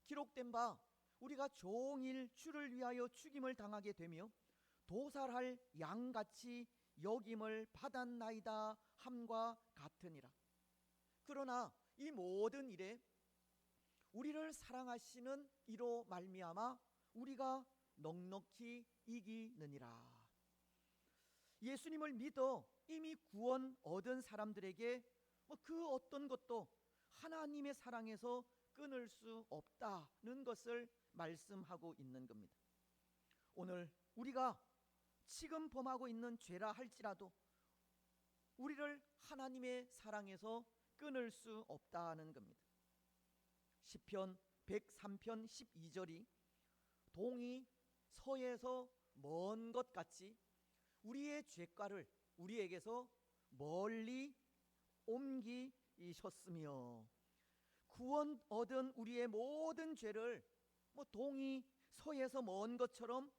기록된 바 우리가 종일 주를 위하여 죽임을 당하게 되며 도살할 양같이 여김을 받았나이다 함과 같으니라. 그러나 이 모든 일에 우리를 사랑하시는 이로 말미암아 우리가 넉넉히 이기느니라. 예수님을 믿어 이미 구원 얻은 사람들에게 그 어떤 것도 하나님의 사랑에서 끊을 수 없다는 것을 말씀하고 있는 겁니다. 오늘 우리가 지금 범하고 있는 죄라 할지라도 우리를 하나님의 사랑에서 끊을 수 없다는 겁니다. 시편 103편 12절이 동이 서에서 먼 것 같이 우리의 죄가를 우리에게서 멀리 옮기셨으며 구원 얻은 우리의 모든 죄를 동이 서에서 먼 것처럼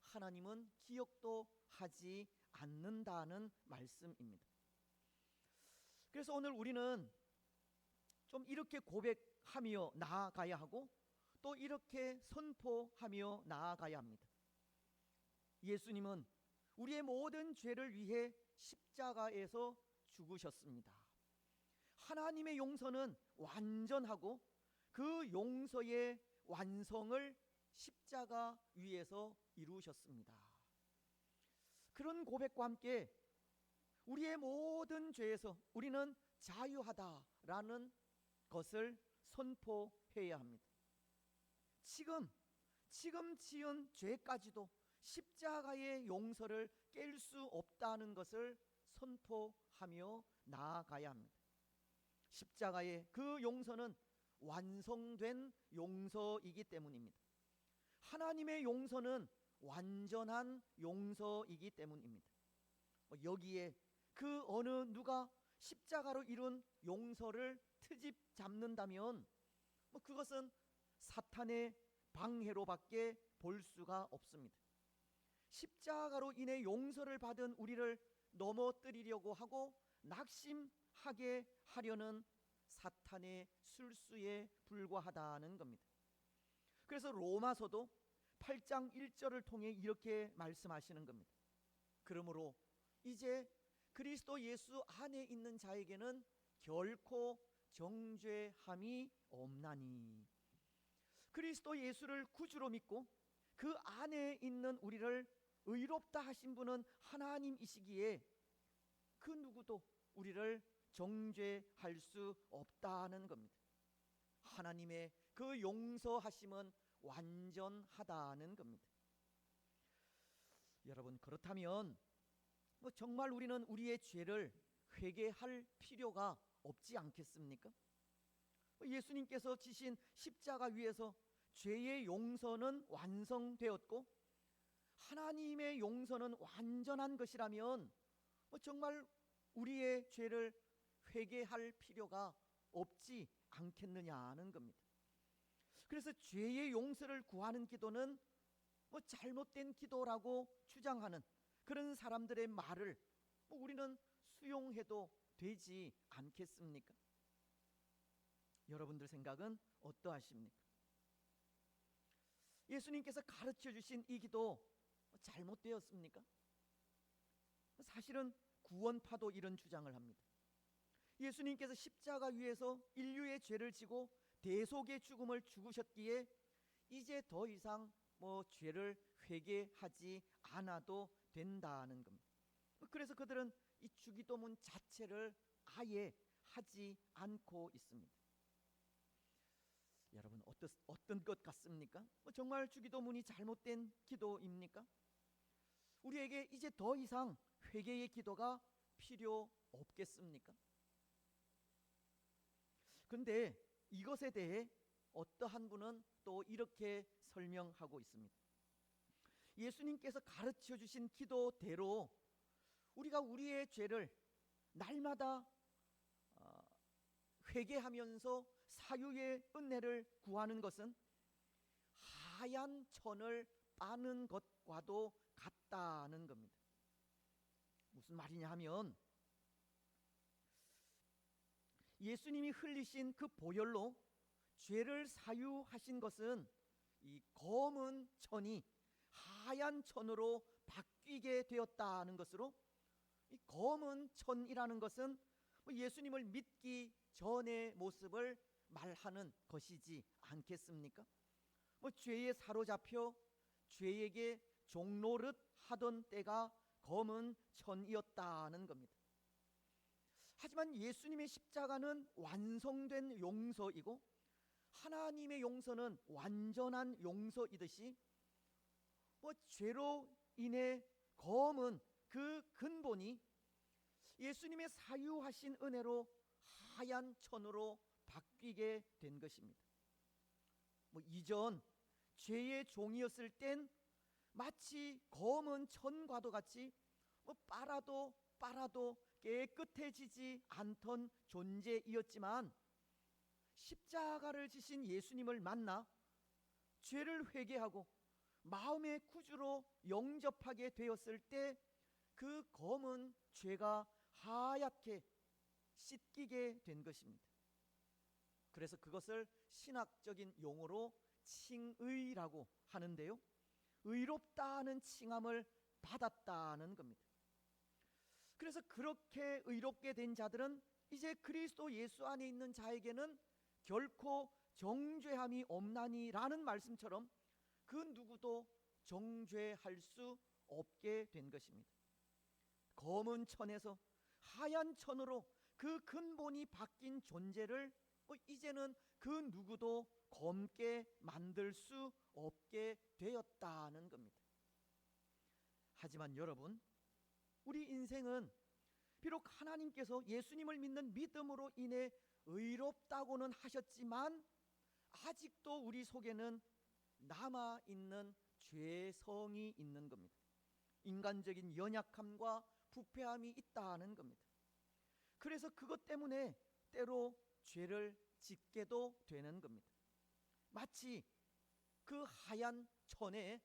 하나님은 기억도 하지 않는다는 말씀입니다. 그래서 오늘 우리는 좀 이렇게 고백하며 나아가야 하고 또 이렇게 선포하며 나아가야 합니다. 예수님은 우리의 모든 죄를 위해 십자가에서 죽으셨습니다. 하나님의 용서는 완전하고 그 용서의 완성을 십자가 위에서 이루셨습니다. 그런 고백과 함께 우리의 모든 죄에서 우리는 자유하다라는 것을 선포해야 합니다. 지금 지은 죄까지도 십자가의 용서를 깰 수 없다는 것을 선포하며 나아가야 합니다. 십자가의 그 용서는 완성된 용서이기 때문입니다. 하나님의 용서는 완전한 용서이기 때문입니다. 여기에 그 어느 누가 십자가로 이룬 용서를 트집 잡는다면 그것은 사탄의 방해로밖에 볼 수가 없습니다. 십자가로 인해 용서를 받은 우리를 넘어뜨리려고 하고 낙심하게 하려는 사탄의 술수에 불과하다는 겁니다. 그래서 로마서도 8장 1절을 통해 이렇게 말씀하시는 겁니다. 그러므로 이제 그리스도 예수 안에 있는 자에게는 결코 정죄함이 없나니. 그리스도 예수를 구주로 믿고 그 안에 있는 우리를 의롭다 하신 분은 하나님이시기에 그 누구도 우리를 정죄할 수 없다는 겁니다. 하나님의 그 용서하심은 완전하다는 겁니다. 여러분, 그렇다면 정말 우리는 우리의 죄를 회개할 필요가 없지 않겠습니까? 예수님께서 지신 십자가 위에서 죄의 용서는 완성되었고 하나님의 용서는 완전한 것이라면 정말 우리의 죄를 회개할 필요가 없지 않겠느냐는 겁니다. 그래서 죄의 용서를 구하는 기도는 잘못된 기도라고 주장하는 그런 사람들의 말을 우리는 수용해도 되지 않겠습니까? 여러분들 생각은 어떠하십니까? 예수님께서 가르쳐 주신 이 기도 잘못되었습니까? 사실은 구원파도 이런 주장을 합니다. 예수님께서 십자가 위에서 인류의 죄를 지고 대속의 죽음을 죽으셨기에 이제 더 이상 죄를 회개하지 않아도 된다는 겁니다. 그래서 그들은 이 주기도문 자체를 아예 하지 않고 있습니다. 어떤 것 같습니까? 정말 주기도문이 잘못된 기도입니까? 우리에게 이제 더 이상 회개의 기도가 필요 없겠습니까? 그런데 이것에 대해 어떠한 분은 또 이렇게 설명하고 있습니다. 예수님께서 가르쳐 주신 기도대로 우리가 우리의 죄를 날마다 회개하면서 사유의 은혜를 구하는 것은 하얀 천을 빠는 것과도 같다는 겁니다. 무슨 말이냐 하면 예수님이 흘리신 그 보혈로 죄를 사유하신 것은 이 검은 천이 하얀 천으로 바뀌게 되었다는 것으로, 이 검은 천이라는 것은 예수님을 믿기 전의 모습을 말하는 것이지 않겠습니까? 죄에 사로잡혀 죄에게 종노릇 하던 때가 검은 천이었다는 겁니다. 하지만 예수님의 십자가는 완성된 용서이고 하나님의 용서는 완전한 용서이듯이 죄로 인해 검은 그 근본이 예수님의 사유하신 은혜로 하얀 천으로 바뀌게 된 것입니다. 이전 죄의 종이었을 땐 마치 검은 천과도 같이 빨아도 깨끗해지지 않던 존재이었지만 십자가를 지신 예수님을 만나 죄를 회개하고 마음의 구주로 영접하게 되었을 때 그 검은 죄가 하얗게 씻기게 된 것입니다. 그래서 그것을 신학적인 용어로 칭의라고 하는데요, 의롭다는 칭함을 받았다는 겁니다. 그래서 그렇게 의롭게 된 자들은 이제 그리스도 예수 안에 있는 자에게는 결코 정죄함이 없나니라는 말씀처럼 그 누구도 정죄할 수 없게 된 것입니다. 검은 천에서 하얀 천으로 그 근본이 바뀐 존재를 이제는 그 누구도 검게 만들 수 없게 되었다는 겁니다. 하지만 여러분, 우리 인생은 비록 하나님께서 예수님을 믿는 믿음으로 인해 의롭다고는 하셨지만 아직도 우리 속에는 남아있는 죄성이 있는 겁니다. 인간적인 연약함과 부패함이 있다는 겁니다. 그래서 그것 때문에 때로 죄를 짓게도 되는 겁니다. 마치 그 하얀 천에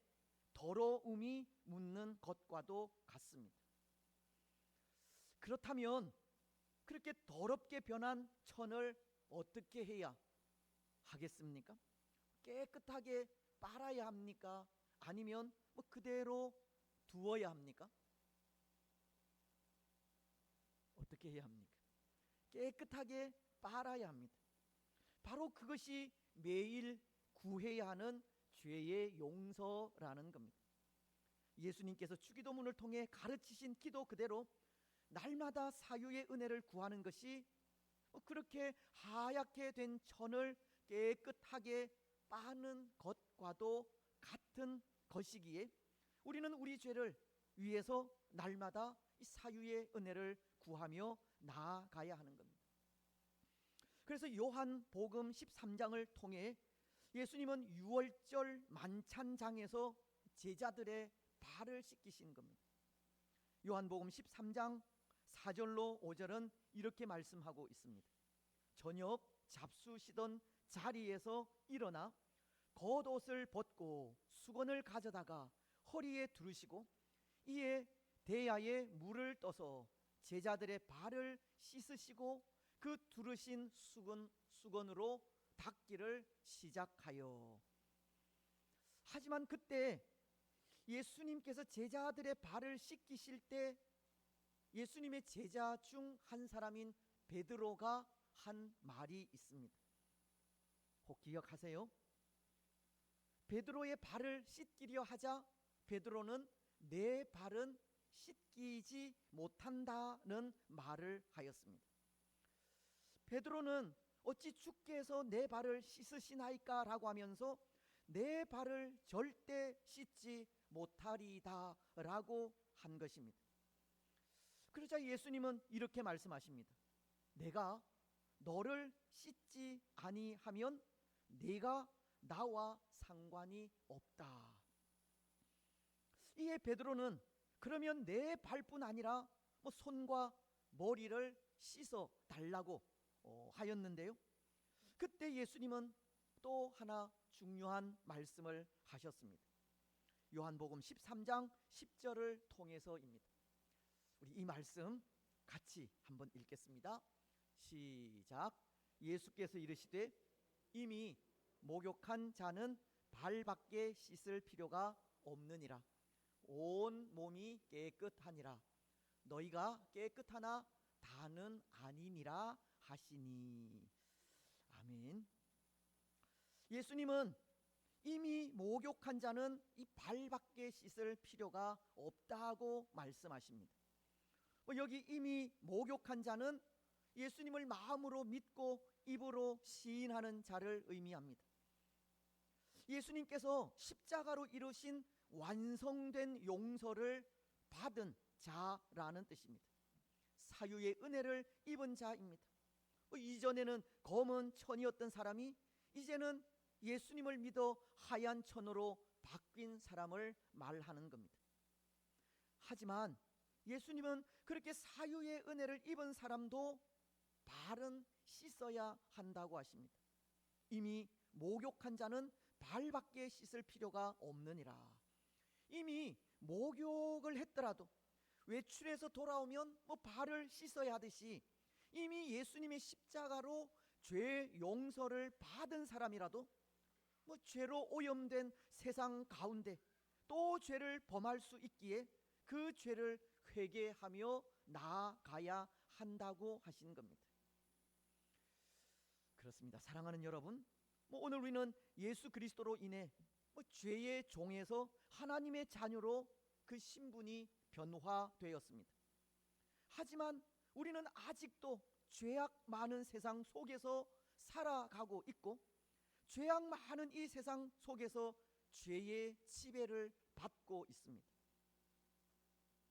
더러움이 묻는 것과도 같습니다. 그렇다면 그렇게 더럽게 변한 천을 어떻게 해야 하겠습니까? 깨끗하게 빨아야 합니까? 아니면 그대로 두어야 합니까? 어떻게 해야 합니까? 깨끗하게 빨아야 합니다. 바로 그것이 매일 구해야 하는 죄의 용서라는 겁니다. 예수님께서 주기도문을 통해 가르치신 기도 그대로 날마다 사유의 은혜를 구하는 것이 그렇게 하얗게 된 천을 깨끗하게 빠는 것과도 같은 것이기에 우리는 우리 죄를 위해서 날마다 이 사유의 은혜를 구하며 나아가야 하는 겁니다. 그래서 요한복음 13장을 통해 예수님은 유월절 만찬장에서 제자들의 발을 씻기신 겁니다. 요한복음 13장 4절로 5절은 이렇게 말씀하고 있습니다. 저녁 잡수시던 자리에서 일어나 겉옷을 벗고 수건을 가져다가 허리에 두르시고 이에 대야에 물을 떠서 제자들의 발을 씻으시고 그 두르신 수건으로 닦기를 시작하여. 하지만 그때 예수님께서 제자들의 발을 씻기실 때 예수님의 제자 중 한 사람인 베드로가 한 말이 있습니다. 혹 기억하세요? 베드로의 발을 씻기려 하자 베드로는 내 발은 씻기지 못한다는 말을 하였습니다. 베드로는 어찌 주께서 내 발을 씻으시나이까 라고 하면서 내 발을 절대 씻지 못하리다 라고 한 것입니다. 그러자 예수님은 이렇게 말씀하십니다. 내가 너를 씻지 아니하면 네가 나와 상관이 없다. 이에 베드로는 그러면 내 발뿐 아니라 손과 머리를 씻어 달라고 하였는데요. 그때 예수님은 또 하나 중요한 말씀을 하셨습니다. 요한복음 13장 10절을 통해서입니다. 우리 이 말씀 같이 한번 읽겠습니다. 시작. 예수께서 이르시되 이미 목욕한 자는 발밖에 씻을 필요가 없느니라. 온 몸이 깨끗하니라. 너희가 깨끗하나 다는 아니니라 하시니. 아멘. 예수님은 이미 목욕한 자는 이 발밖에 씻을 필요가 없다고 말씀하십니다. 여기 이미 목욕한 자는 예수님을 마음으로 믿고 입으로 시인하는 자를 의미합니다. 예수님께서 십자가로 이루신 완성된 용서를 받은 자라는 뜻입니다. 사유의 은혜를 입은 자입니다. 이전에는 검은 천이었던 사람이 이제는 예수님을 믿어 하얀 천으로 바뀐 사람을 말하는 겁니다. 하지만 예수님은 그렇게 사유의 은혜를 입은 사람도 발은 씻어야 한다고 하십니다. 이미 목욕한 자는 발밖에 씻을 필요가 없느니라. 이미 목욕을 했더라도 외출해서 돌아오면 발을 씻어야 하듯이 이미 예수님의 십자가로 죄 용서를 받은 사람이라도 죄로 오염된 세상 가운데 또 죄를 범할 수 있기에 그 죄를 회개하며 나아가야 한다고 하신 겁니다. 그렇습니다. 사랑하는 여러분, 오늘 우리는 예수 그리스도로 인해 죄의 종에서 하나님의 자녀로 그 신분이 변화되었습니다. 하지만 우리는 아직도 죄악 많은 세상 속에서 살아가고 있고 죄악 많은 이 세상 속에서 죄의 지배를 받고 있습니다.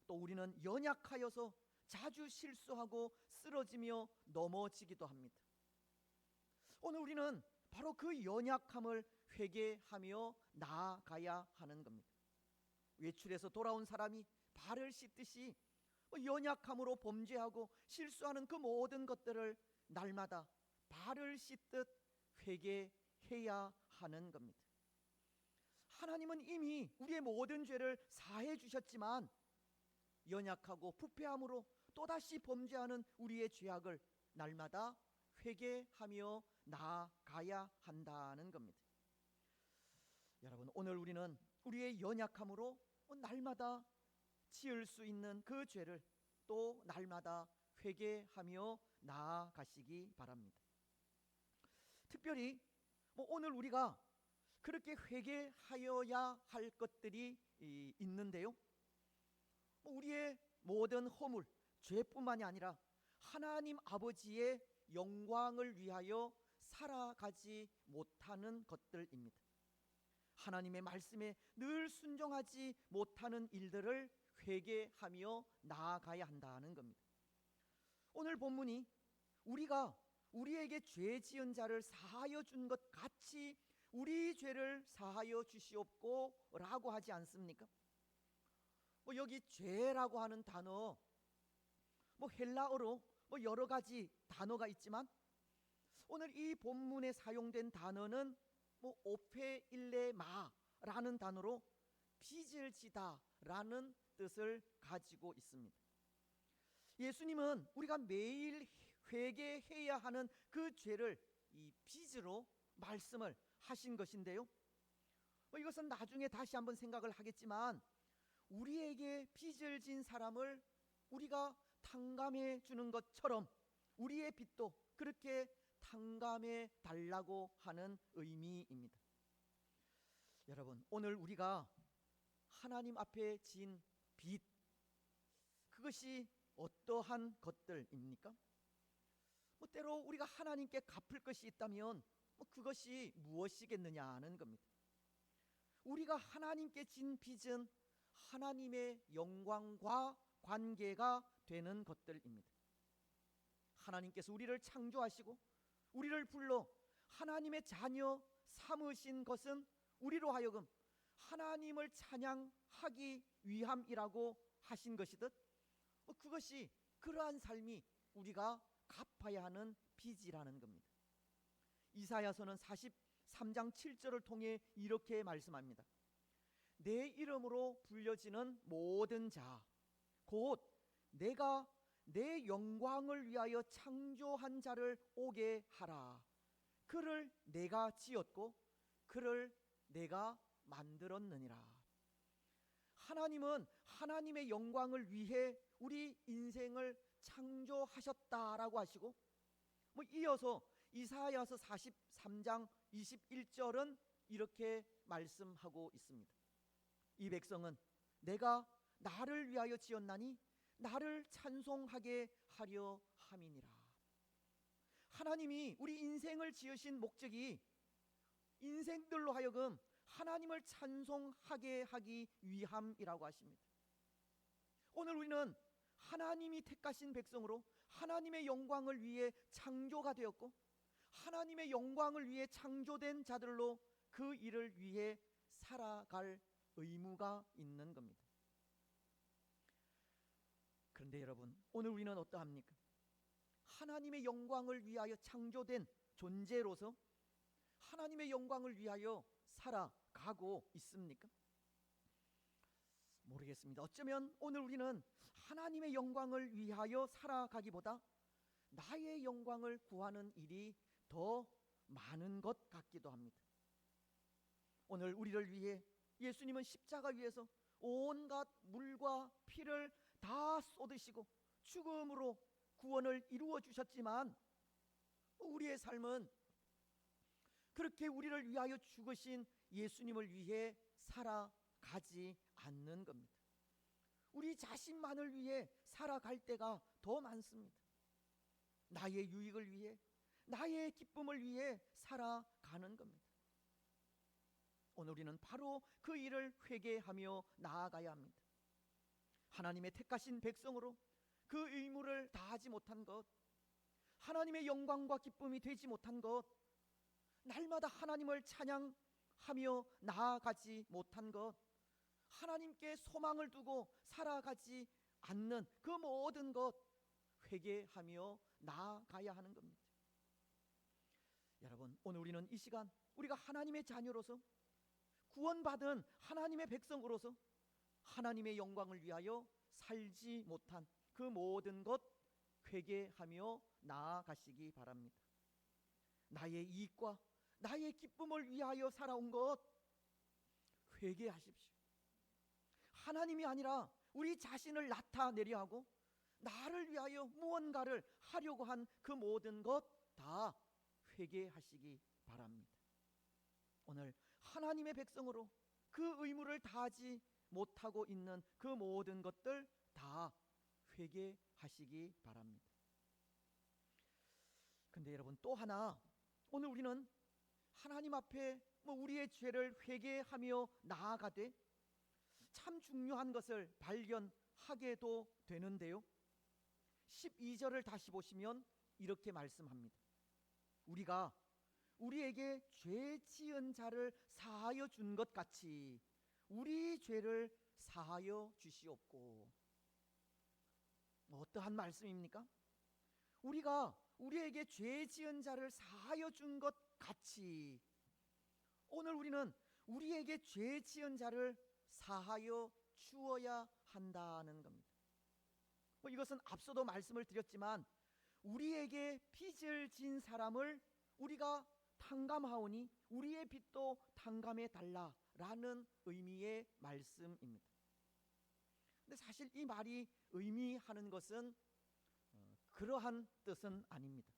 또 우리는 연약하여서 자주 실수하고 쓰러지며 넘어지기도 합니다. 오늘 우리는 바로 그 연약함을 회개하며 나아가야 하는 겁니다. 외출해서 돌아온 사람이 발을 씻듯이 연약함으로 범죄하고 실수하는 그 모든 것들을 날마다 발을 씻듯 회개해야 하는 겁니다. 하나님은 이미 우리의 모든 죄를 사해 주셨지만 연약하고 부패함으로 또다시 범죄하는 우리의 죄악을 날마다 회개하며 나아가야 한다는 겁니다. 여러분, 오늘 우리는 우리의 연약함으로 날마다 지을 수 있는 그 죄를 또 날마다 회개하며 나아가시기 바랍니다. 특별히 오늘 우리가 그렇게 회개하여야 할 것들이 있는데요. 우리의 모든 허물, 죄뿐만이 아니라 하나님 아버지의 영광을 위하여 살아가지 못하는 것들입니다. 하나님의 말씀에 늘 순종하지 못하는 일들을 회개하며 나아가야 한다는 겁니다. 오늘 본문이 우리가 우리에게 죄 지은 자를 사하여 준 것 같이 우리 죄를 사하여 주시옵고 라고 하지 않습니까? 여기 죄라고 하는 단어 헬라어로 여러 가지 단어가 있지만 오늘 이 본문에 사용된 단어는 오페일레마라는 단어로 빚을 지다라는 뜻을 가지고 있습니다. 예수님은 우리가 매일 회개해야 하는 그 죄를 이 빚으로 말씀을 하신 것인데요. 이것은 나중에 다시 한번 생각을 하겠지만 우리에게 빚을 진 사람을 우리가 탕감해 주는 것처럼 우리의 빚도 그렇게 탕감해 달라고 하는 의미입니다. 여러분, 오늘 우리가 하나님 앞에 진 빚, 그것이 어떠한 것들입니까? 때로 우리가 하나님께 갚을 것이 있다면 그것이 무엇이겠느냐는 겁니다. 우리가 하나님께 진 빚은 하나님의 영광과 관계가 되는 것들입니다. 하나님께서 우리를 창조하시고 우리를 불러 하나님의 자녀 삼으신 것은 우리로 하여금 하나님을 찬양하기 위함이라고 하신 것이듯 그것이 그러한 삶이 우리가 갚아야 하는 빚이라는 겁니다. 이사야서는 43장 7절을 통해 이렇게 말씀합니다. 내 이름으로 불려지는 모든 자 곧 내가 내 영광을 위하여 창조한 자를 오게 하라. 그를 내가 지었고 그를 내가 만들었느니라. 하나님은 하나님의 영광을 위해 우리 인생을 창조하셨다라고 하시고 이어서 이사야서 43장 21절은 이렇게 말씀하고 있습니다. 이 백성은 내가 나를 위하여 지었나니 나를 찬송하게 하려 함이니라. 하나님이 우리 인생을 지으신 목적이 인생들로 하여금 하나님을 찬송하게 하기 위함이라고 하십니다. 오늘 우리는 하나님이 택하신 백성으로 하나님의 영광을 위해 창조가 되었고 하나님의 영광을 위해 창조된 자들로 그 일을 위해 살아갈 의무가 있는 겁니다. 그런데 여러분, 오늘 우리는 어떠합니까? 하나님의 영광을 위하여 창조된 존재로서 하나님의 영광을 위하여 살아가고 있습니까? 모르겠습니다. 어쩌면 오늘 우리는 하나님의 영광을 위하여 살아가기보다 나의 영광을 구하는 일이 더 많은 것 같기도 합니다. 오늘 우리를 위해 예수님은 십자가 위에서 온갖 물과 피를 다 쏟으시고 죽음으로 구원을 이루어 주셨지만 우리의 삶은 그렇게 우리를 위하여 죽으신 예수님을 위해 살아가지 않는 겁니다. 우리 자신만을 위해 살아갈 때가 더 많습니다. 나의 유익을 위해, 나의 기쁨을 위해 살아가는 겁니다. 오늘 우리는 바로 그 일을 회개하며 나아가야 합니다. 하나님의 택하신 백성으로 그 의무를 다하지 못한 것, 하나님의 영광과 기쁨이 되지 못한 것, 날마다 하나님을 찬양하며 나아가지 못한 것, 하나님께 소망을 두고 살아가지 않는 그 모든 것 회개하며 나아가야 하는 겁니다. 여러분, 오늘 우리는 이 시간 우리가 하나님의 자녀로서 구원받은 하나님의 백성으로서 하나님의 영광을 위하여 살지 못한 그 모든 것 회개하며 나아가시기 바랍니다. 나의 이익과 나의 기쁨을 위하여 살아온 것 회개하십시오. 하나님이 아니라 우리 자신을 나타내려 하고 나를 위하여 무언가를 하려고 한 그 모든 것 다 회개하시기 바랍니다. 오늘 하나님의 백성으로 그 의무를 다하지 못하고 있는 그 모든 것들 다 회개하시기 바랍니다. 근데 여러분, 또 하나, 오늘 우리는 하나님 앞에 우리의 죄를 회개하며 나아가되 참 중요한 것을 발견하게도 되는데요. 12절을 다시 보시면 이렇게 말씀합니다. 우리가 우리에게 죄 지은 자를 사하여 준 것 같이 우리 죄를 사하여 주시옵고. 어떠한 말씀입니까? 우리가 우리에게 죄 지은 자를 사하여 준 것 같이 오늘 우리는 우리에게 죄 지은 자를 사하여 주어야 한다는 겁니다. 이것은 앞서도 말씀을 드렸지만 우리에게 빚을 진 사람을 우리가 탕감하오니 우리의 빚도 탕감해 달라라는 의미의 말씀입니다. 근데 사실 이 말이 의미하는 것은 그러한 뜻은 아닙니다.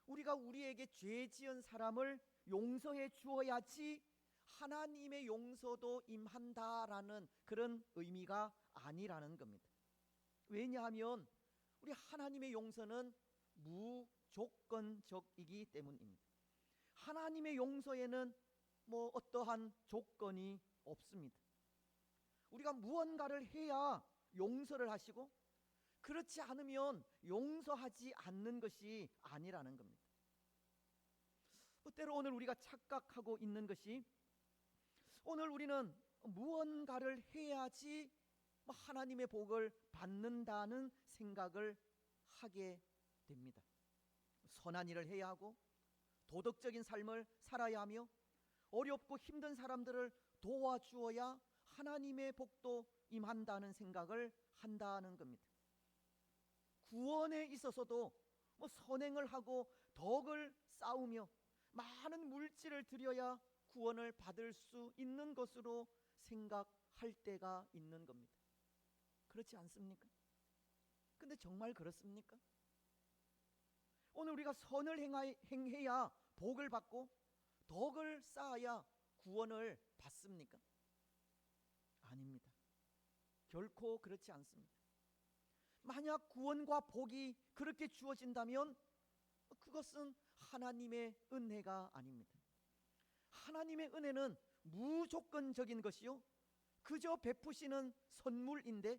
우리가 우리에게 죄 지은 사람을 용서해 주어야지 하나님의 용서도 임한다라는 그런 의미가 아니라는 겁니다. 왜냐하면 우리 하나님의 용서는 조건적이기 때문입니다. 하나님의 용서에는 뭐 어떠한 조건이 없습니다. 우리가 무언가를 해야 용서를 하시고 그렇지 않으면 용서하지 않는 것이 아니라는 겁니다. 때로 오늘 우리가 착각하고 있는 것이 오늘 우리는 무언가를 해야지 하나님의 복을 받는다는 생각을 하게 됩니다. 선한 일을 해야 하고 도덕적인 삶을 살아야 하며 어렵고 힘든 사람들을 도와주어야 하나님의 복도 임한다는 생각을 한다는 겁니다. 구원에 있어서도 선행을 하고 덕을 쌓으며 많은 물질을 들여야 구원을 받을 수 있는 것으로 생각할 때가 있는 겁니다. 그렇지 않습니까? 근데 정말 그렇습니까? 오늘 우리가 선을 행해야 복을 받고 덕을 쌓아야 구원을 받습니까? 아닙니다. 결코 그렇지 않습니다. 만약 구원과 복이 그렇게 주어진다면 그것은 하나님의 은혜가 아닙니다. 하나님의 은혜는 무조건적인 것이요 그저 베푸시는 선물인데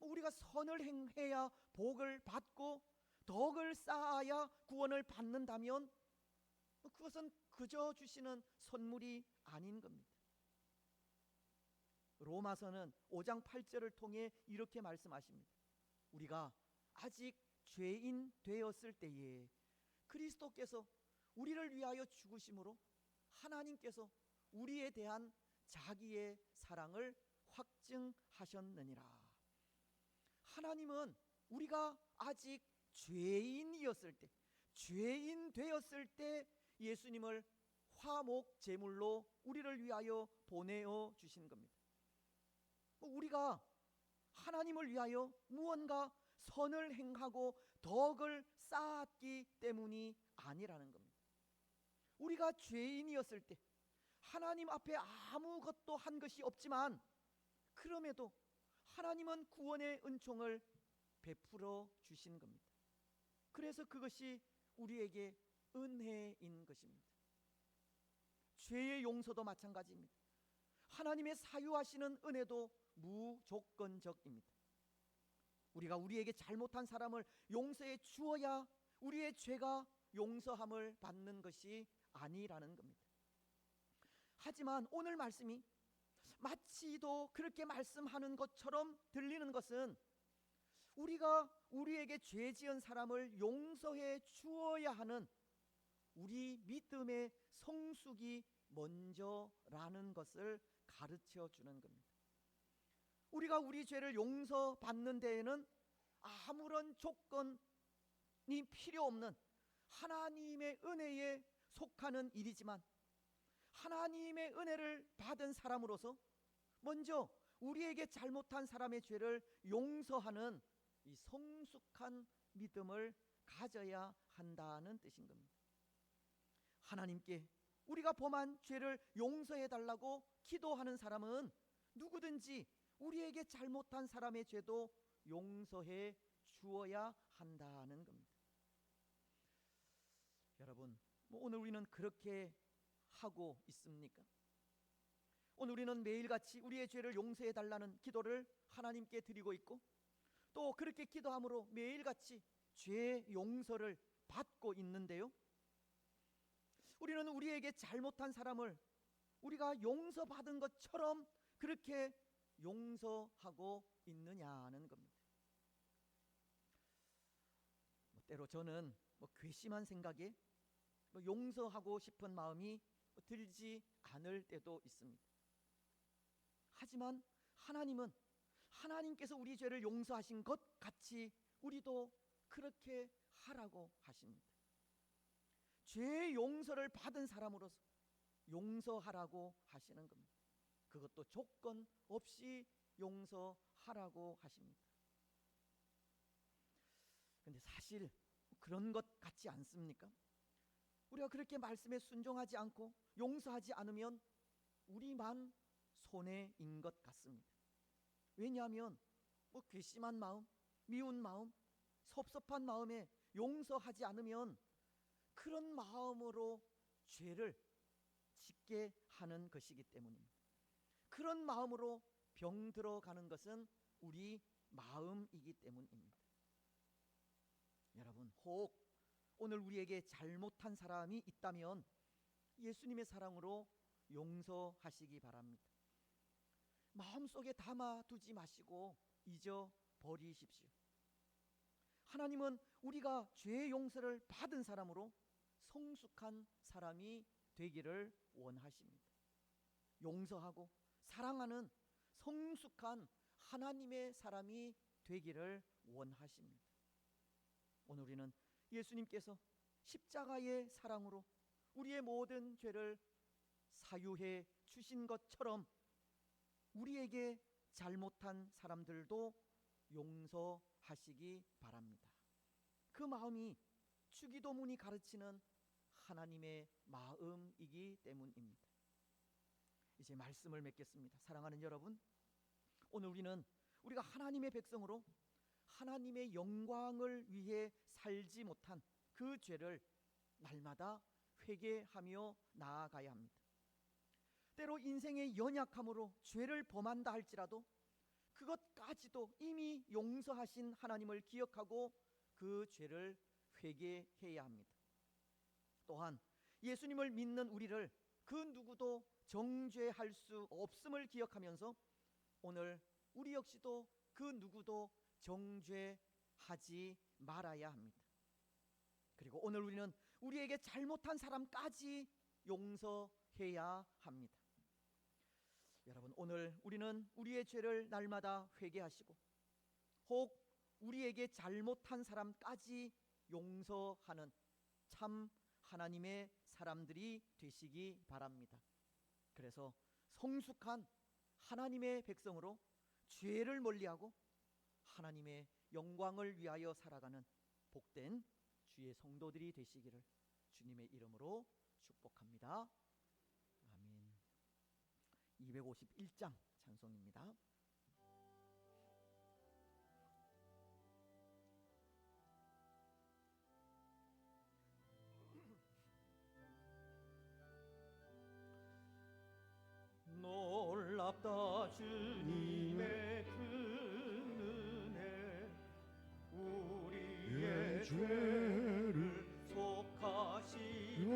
우리가 선을 행해야 복을 받고 덕을 쌓아야 구원을 받는다면 그것은 그저 주시는 선물이 아닌 겁니다. 로마서는 5장 8절을 통해 이렇게 말씀하십니다. 우리가 아직 죄인 되었을 때에 그리스도께서 우리를 위하여 죽으심으로 하나님께서 우리에 대한 자기의 사랑을 확증하셨느니라. 하나님은 우리가 아직 죄인이었을 때, 죄인 되었을 때 예수님을 화목 제물로 우리를 위하여 보내어 주신 겁니다. 우리가 하나님을 위하여 무언가 선을 행하고 덕을 쌓았기 때문이 아니라는 겁니다. 우리가 죄인이었을 때 하나님 앞에 아무것도 한 것이 없지만 그럼에도 하나님은 구원의 은총을 베풀어 주신 겁니다. 그래서 그것이 우리에게 은혜인 것입니다. 죄의 용서도 마찬가지입니다. 하나님의 사유하시는 은혜도 무조건적입니다. 우리가 우리에게 잘못한 사람을 용서해 주어야 우리의 죄가 용서함을 받는 것이 아니라는 겁니다. 하지만 오늘 말씀이 마치도 그렇게 말씀하는 것처럼 들리는 것은 우리가 우리에게 죄 지은 사람을 용서해 주어야 하는 우리 믿음의 성숙이 먼저라는 것을 가르쳐 주는 겁니다. 우리가 우리 죄를 용서받는 데에는 아무런 조건이 필요 없는 하나님의 은혜에 속하는 일이지만 하나님의 은혜를 받은 사람으로서 먼저 우리에게 잘못한 사람의 죄를 용서하는 이 성숙한 믿음을 가져야 한다는 뜻인 겁니다. 하나님께 우리가 범한 죄를 용서해 달라고 기도하는 사람은 누구든지 우리에게 잘못한 사람의 죄도 용서해 주어야 한다는 겁니다. 여러분, 오늘 우리는 그렇게 하고 있습니까? 오늘 우리는 매일같이 우리의 죄를 용서해 달라는 기도를 하나님께 드리고 있고 또 그렇게 기도함으로 매일같이 죄 용서를 받고 있는데요, 우리는 우리에게 잘못한 사람을 우리가 용서받은 것처럼 그렇게 용서하고 있느냐는 겁니다. 때로 저는 괘씸한 생각에 용서하고 싶은 마음이 들지 않을 때도 있습니다. 하지만 하나님은 하나님께서 우리 죄를 용서하신 것 같이 우리도 그렇게 하라고 하십니다. 죄 용서를 받은 사람으로서 용서하라고 하시는 겁니다. 그것도 조건 없이 용서하라고 하십니다. 근데 사실 그런 것 같지 않습니까? 우리가 그렇게 말씀에 순종하지 않고 용서하지 않으면 우리만 손해인 것 같습니다. 왜냐하면 괘씸한 마음, 미운 마음, 섭섭한 마음에 용서하지 않으면 그런 마음으로 죄를 짓게 하는 것이기 때문입니다. 그런 마음으로 병들어가는 것은 우리 마음이기 때문입니다. 여러분, 혹 오늘 우리에게 잘못한 사람이 있다면 예수님의 사랑으로 용서하시기 바랍니다. 마음속에 담아두지 마시고 잊어버리십시오. 하나님은 우리가 죄 용서를 받은 사람으로 성숙한 사람이 되기를 원하십니다. 용서하고 사랑하는 성숙한 하나님의 사람이 되기를 원하십니다. 오늘 우리는 예수님께서 십자가의 사랑으로 우리의 모든 죄를 사유해 주신 것처럼 우리에게 잘못한 사람들도 용서하시기 바랍니다. 그 마음이 주기도문이 가르치는 하나님의 마음이기 때문입니다. 이제 말씀을 맺겠습니다. 사랑하는 여러분, 오늘 우리가 하나님의 백성으로 하나님의 영광을 위해 살지 못한 그 죄를 날마다 회개하며 나아가야 합니다. 때로 인생의 연약함으로 죄를 범한다 할지라도 그것까지도 이미 용서하신 하나님을 기억하고 그 죄를 회개해야 합니다. 또한 예수님을 믿는 우리를 그 누구도 정죄할 수 없음을 기억하면서 오늘 우리 역시도 그 누구도 정죄하지 말아야 합니다. 그리고 오늘 우리는 우리에게 잘못한 사람까지 용서해야 합니다. 여러분, 오늘 우리는 우리의 죄를 날마다 회개하시고 혹 우리에게 잘못한 사람까지 용서하는 참 하나님의 사람들이 되시기 바랍니다. 그래서 성숙한 하나님의 백성으로 죄를 멀리하고 하나님의 영광을 위하여 살아가는 복된 주의 성도들이 되시기를 주님의 이름으로 축복합니다. 아멘. 251장 찬송입니다. 놀랍다 주님의 그 은혜 우리의 죄를 속하시며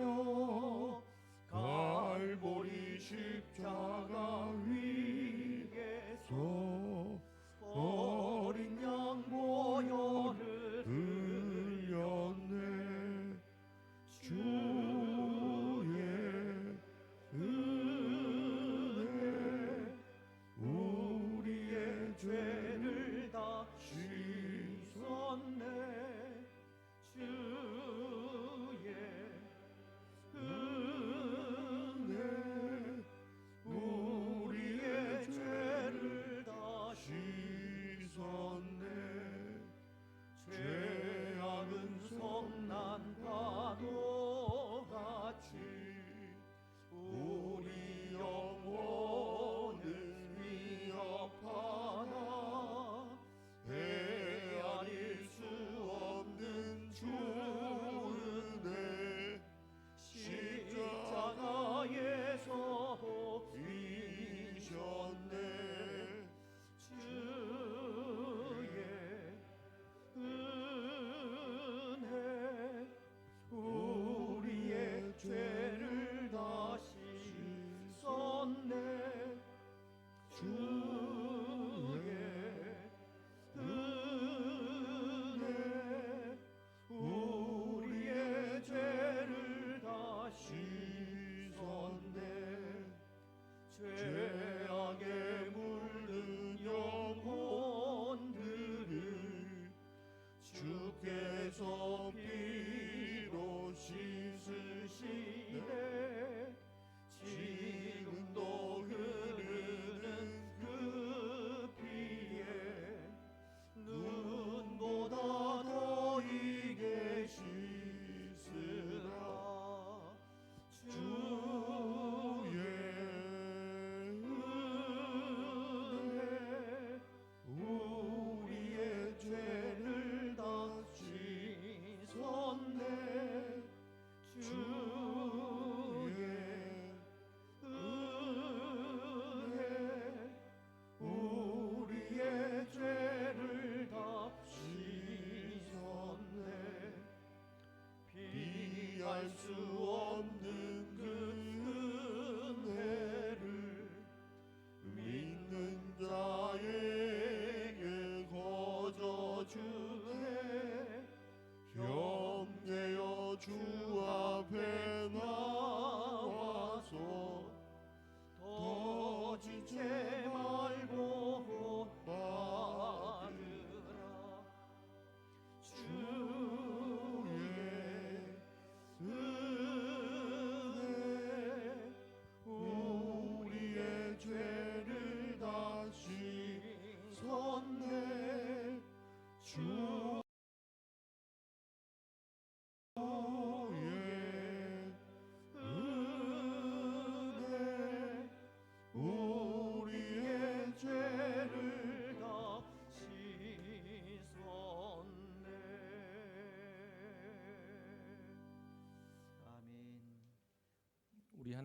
갈보리 십자가 위에서 어린 양 보혈을 흘렸네. 주의 은혜 우리의 죄를 다 씻었네. 주의 은혜 우리의 죄를 다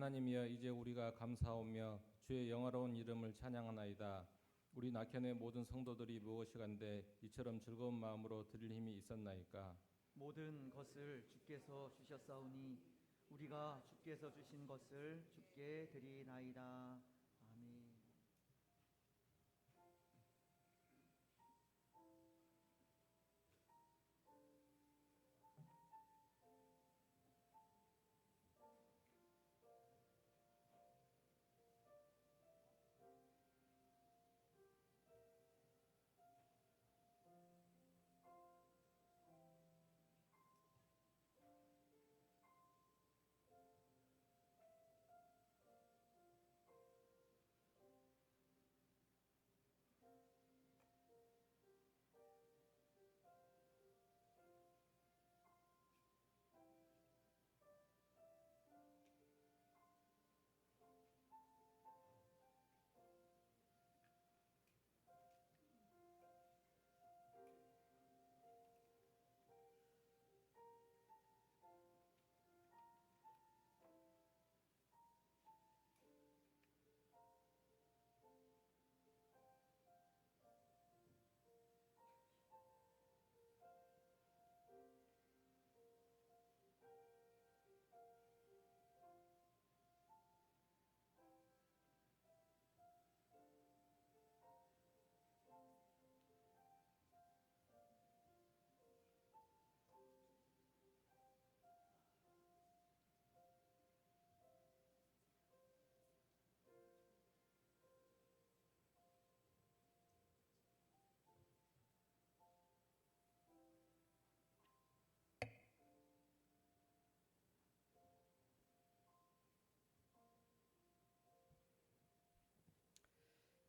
하나님이여 이제 우리가 감사하오며 주의 영화로운 이름을 찬양하나이다. 우리 낙현의 모든 성도들이 무엇이간데 이처럼 즐거운 마음으로 드릴 힘이 있었나이까. 모든 것을 주께서 주셨사오니 우리가 주께서 주신 것을 주께 드리나이다. 아멘.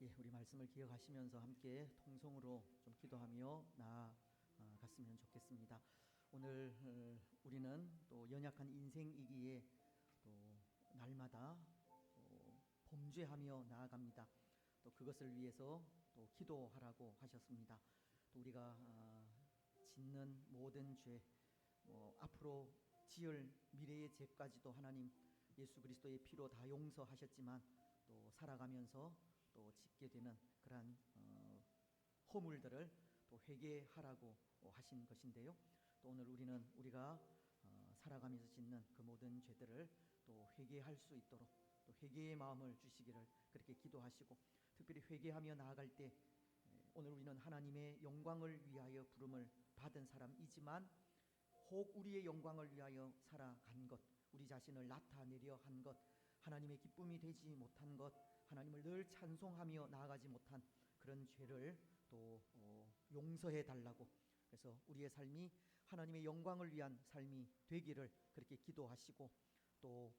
예, 우리 말씀을 기억하시면서 함께 통성으로 좀 기도하며 나아갔으면 좋겠습니다. 오늘 우리는 또 연약한 인생이기에 또 날마다 범죄하며 나아갑니다. 또 그것을 위해서 또 기도하라고 하셨습니다. 또 우리가 짓는 모든 죄, 앞으로 지을 미래의 죄까지도 하나님 예수 그리스도의 피로 다 용서하셨지만 또 살아가면서 또 짓게 되는 그러한 허물들을 또 회개하라고 하신 것인데요. 또 오늘 우리가 살아가면서 짓는 그 모든 죄들을 또 회개할 수 있도록 또 회개의 마음을 주시기를 그렇게 기도하시고, 특별히 회개하며 나아갈 때 오늘 우리는 하나님의 영광을 위하여 부름을 받은 사람이지만 혹 우리의 영광을 위하여 살아간 것, 우리 자신을 나타내려 한 것, 하나님의 기쁨이 되지 못한 것, 하나님을 늘 찬송하며 나아가지 못한 그런 죄를 또 용서해 달라고, 그래서 우리의 삶이 하나님의 영광을 위한 삶이 되기를 그렇게 기도하시고, 또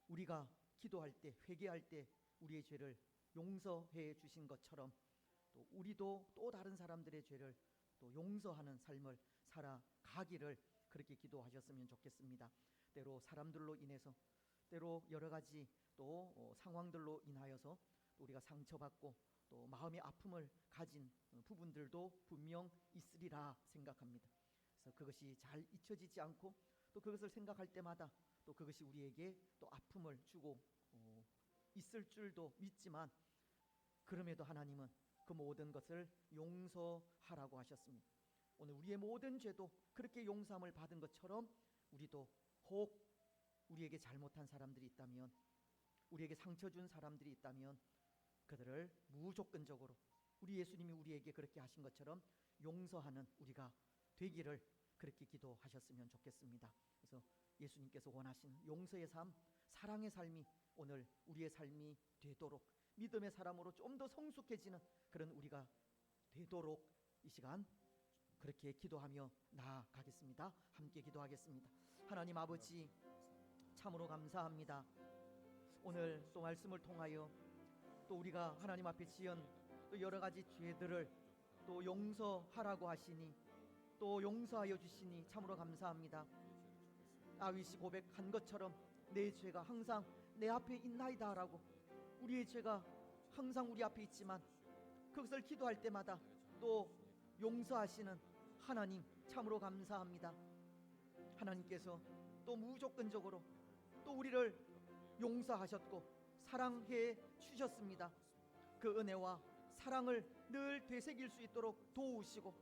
우리가 기도할 때 회개할 때 우리의 죄를 용서해 주신 것처럼 또 우리도 또 다른 사람들의 죄를 또 용서하는 삶을 살아가기를 그렇게 기도하셨으면 좋겠습니다. 때로 사람들로 인해서, 때로 여러 가지 또 상황들로 인하여서 또 우리가 상처받고 또 마음의 아픔을 가진 부분들도 분명 있으리라 생각합니다. 그래서 그것이 잘 잊혀지지 않고 또 그것을 생각할 때마다 또 그것이 우리에게 또 아픔을 주고 있을 줄도 믿지만, 그럼에도 하나님은 그 모든 것을 용서하라고 하셨습니다. 오늘 우리의 모든 죄도 그렇게 용서함을 받은 것처럼 우리도 혹 우리에게 잘못한 사람들이 있다면, 우리에게 상처 준 사람들이 있다면 그들을 무조건적으로 우리 예수님이 우리에게 그렇게 하신 것처럼 용서하는 우리가 되기를 그렇게 기도하셨으면 좋겠습니다. 그래서 예수님께서 원하시는 용서의 삶, 사랑의 삶이 오늘 우리의 삶이 되도록, 믿음의 사람으로 좀 더 성숙해지는 그런 우리가 되도록 이 시간 그렇게 기도하며 나아가겠습니다. 함께 기도하겠습니다. 하나님 아버지, 참으로 감사합니다. 오늘 또 말씀을 통하여 또 우리가 하나님 앞에 지은 또 여러 가지 죄들을 또 용서하라고 하시니, 또 용서하여 주시니 참으로 감사합니다. 다윗이 고백한 것처럼 내 죄가 항상 내 앞에 있나이다 라고, 우리의 죄가 항상 우리 앞에 있지만 그것을 기도할 때마다 또 용서하시는 하나님 참으로 감사합니다. 하나님께서 또 무조건적으로 또 우리를 용서하셨고 사랑해 주셨습니다. 그 은혜와 사랑을 늘 되새길 수 있도록 도우시고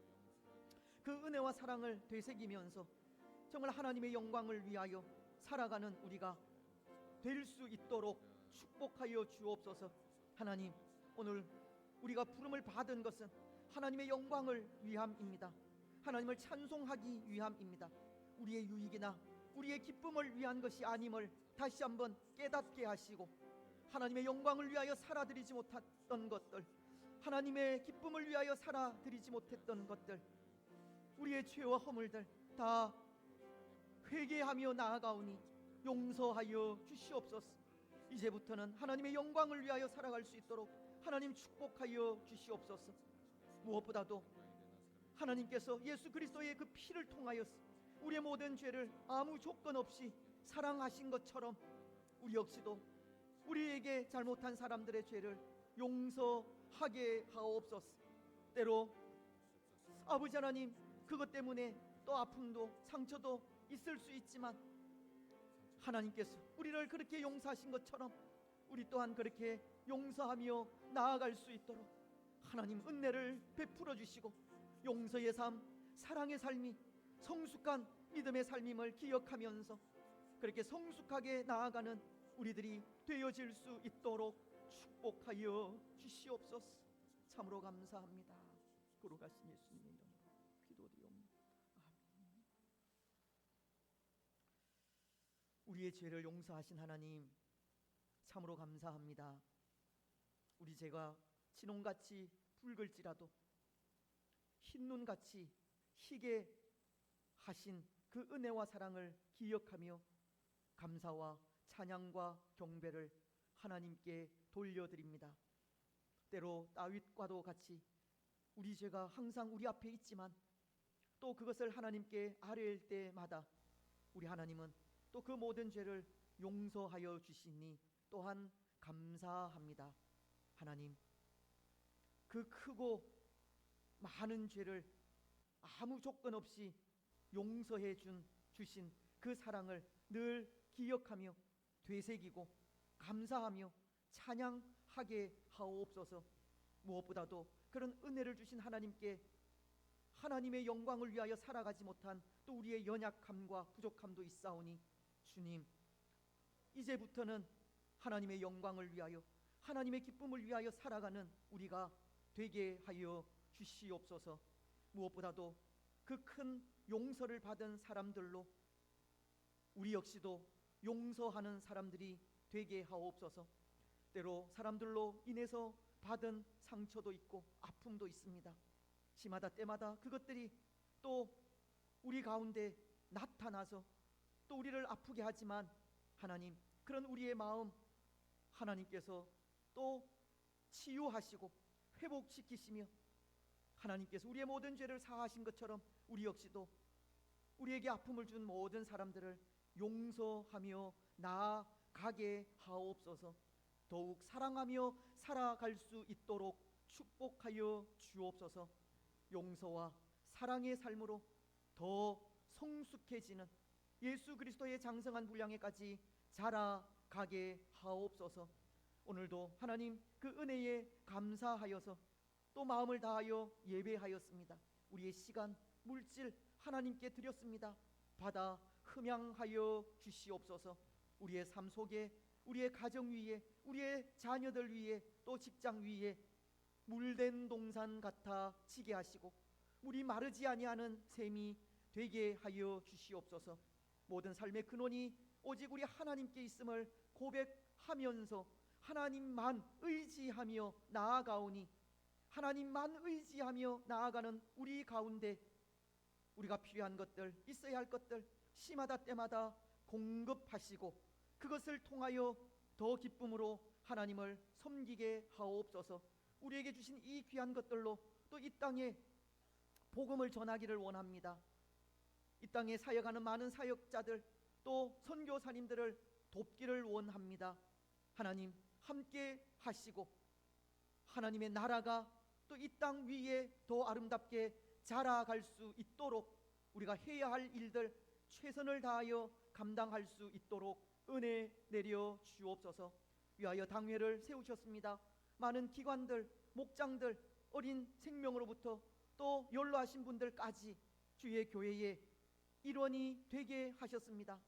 그 은혜와 사랑을 되새기면서 정말 하나님의 영광을 위하여 살아가는 우리가 될 수 있도록 축복하여 주옵소서. 하나님, 오늘 우리가 부름을 받은 것은 하나님의 영광을 위함입니다. 하나님을 찬송하기 위함입니다. 우리의 유익이나 우리의 기쁨을 위한 것이 아님을 다시 한번 깨닫게 하시고 하나님의 영광을 위하여 살아드리지 못했던 것들, 하나님의 기쁨을 위하여 살아드리지 못했던 것들, 우리의 죄와 허물들 다 회개하며 나아가오니 용서하여 주시옵소서. 이제부터는 하나님의 영광을 위하여 살아갈 수 있도록 하나님 축복하여 주시옵소서. 무엇보다도 하나님께서 예수 그리스도의 그 피를 통하여 우리의 모든 죄를 아무 조건 없이 사랑하신 것처럼 우리 역시도 우리에게 잘못한 사람들의 죄를 용서하게 하옵소서. 때로 아버지 하나님, 그것 때문에 또 아픔도 상처도 있을 수 있지만 하나님께서 우리를 그렇게 용서하신 것처럼 우리 또한 그렇게 용서하며 나아갈 수 있도록 하나님 은혜를 베풀어 주시고 용서의 삶, 사랑의 삶이 성숙한 믿음의 삶임을 기억하면서 그렇게 성숙하게 나아가는 우리들이 되어질 수 있도록 축복하여 주시옵소서. 참으로 감사합니다. 거룩하신 예수님의 이름으로 기도드리옵나이다. 아멘. 우리의 죄를 용서하신 하나님, 참으로 감사합니다. 우리 죄가 진홍같이 붉을지라도 흰눈같이 희게 하신 그 은혜와 사랑을 기억하며 감사와 찬양과 경배를 하나님께 돌려드립니다. 때로 다윗과도 같이 우리 죄가 항상 우리 앞에 있지만 또 그것을 하나님께 아뢰일 때마다 우리 하나님은 또 그 모든 죄를 용서하여 주시니 또한 감사합니다. 하나님, 그 크고 많은 죄를 아무 조건 없이 용서해 주신 그 사랑을 늘 기억하며 되새기고 감사하며 찬양하게 하옵소서. 무엇보다도 그런 은혜를 주신 하나님께 하나님의 영광을 위하여 살아가지 못한 또 우리의 연약함과 부족함도 있사오니 주님, 이제부터는 하나님의 영광을 위하여 하나님의 기쁨을 위하여 살아가는 우리가 되게 하여 주시옵소서. 무엇보다도 그 큰 용서를 받은 사람들로 우리 역시도 용서하는 사람들이 되게 하옵소서. 때로 사람들로 인해서 받은 상처도 있고 아픔도 있습니다. 시마다 때마다 그것들이 또 우리 가운데 나타나서 또 우리를 아프게 하지만 하나님, 그런 우리의 마음 하나님께서 또 치유하시고 회복시키시며 하나님께서 우리의 모든 죄를 사하신 것처럼 우리 역시도 우리에게 아픔을 준 모든 사람들을 용서하며 나아가게 하옵소서. 더욱 사랑하며 살아갈 수 있도록 축복하여 주옵소서. 용서와 사랑의 삶으로 더 성숙해지는 예수 그리스도의 장성한 분량에까지 자라가게 하옵소서. 오늘도 하나님 그 은혜에 감사하여서 또 마음을 다하여 예배하였습니다. 우리의 시간, 물질 하나님께 드렸습니다. 받아 흠양하여 주시옵소서. 우리의 삶 속에, 우리의 가정 위에, 우리의 자녀들 위에, 또 직장 위에 물된 동산 같아 지게 하시고 물이 마르지 아니하는 샘이 되게 하여 주시옵소서. 모든 삶의 근원이 오직 우리 하나님께 있음을 고백하면서 하나님만 의지하며 나아가오니 하나님만 의지하며 나아가는 우리 가운데 우리가 필요한 것들, 있어야 할 것들 시마다 때마다 공급하시고 그것을 통하여 더 기쁨으로 하나님을 섬기게 하옵소서. 우리에게 주신 이 귀한 것들로 또 이 땅에 복음을 전하기를 원합니다. 이 땅에 사역하는 많은 사역자들 또 선교사님들을 돕기를 원합니다. 하나님 함께 하시고 하나님의 나라가 또 이 땅 위에 더 아름답게 자라갈 수 있도록 우리가 해야 할 일들 최선을 다하여 감당할 수 있도록 은혜 내려 주옵소서. 위하여 당회를 세우셨습니다. 많은 기관들, 목장들, 어린 생명으로부터 또 연로하신 분들까지 주의 교회의 일원이 되게 하셨습니다.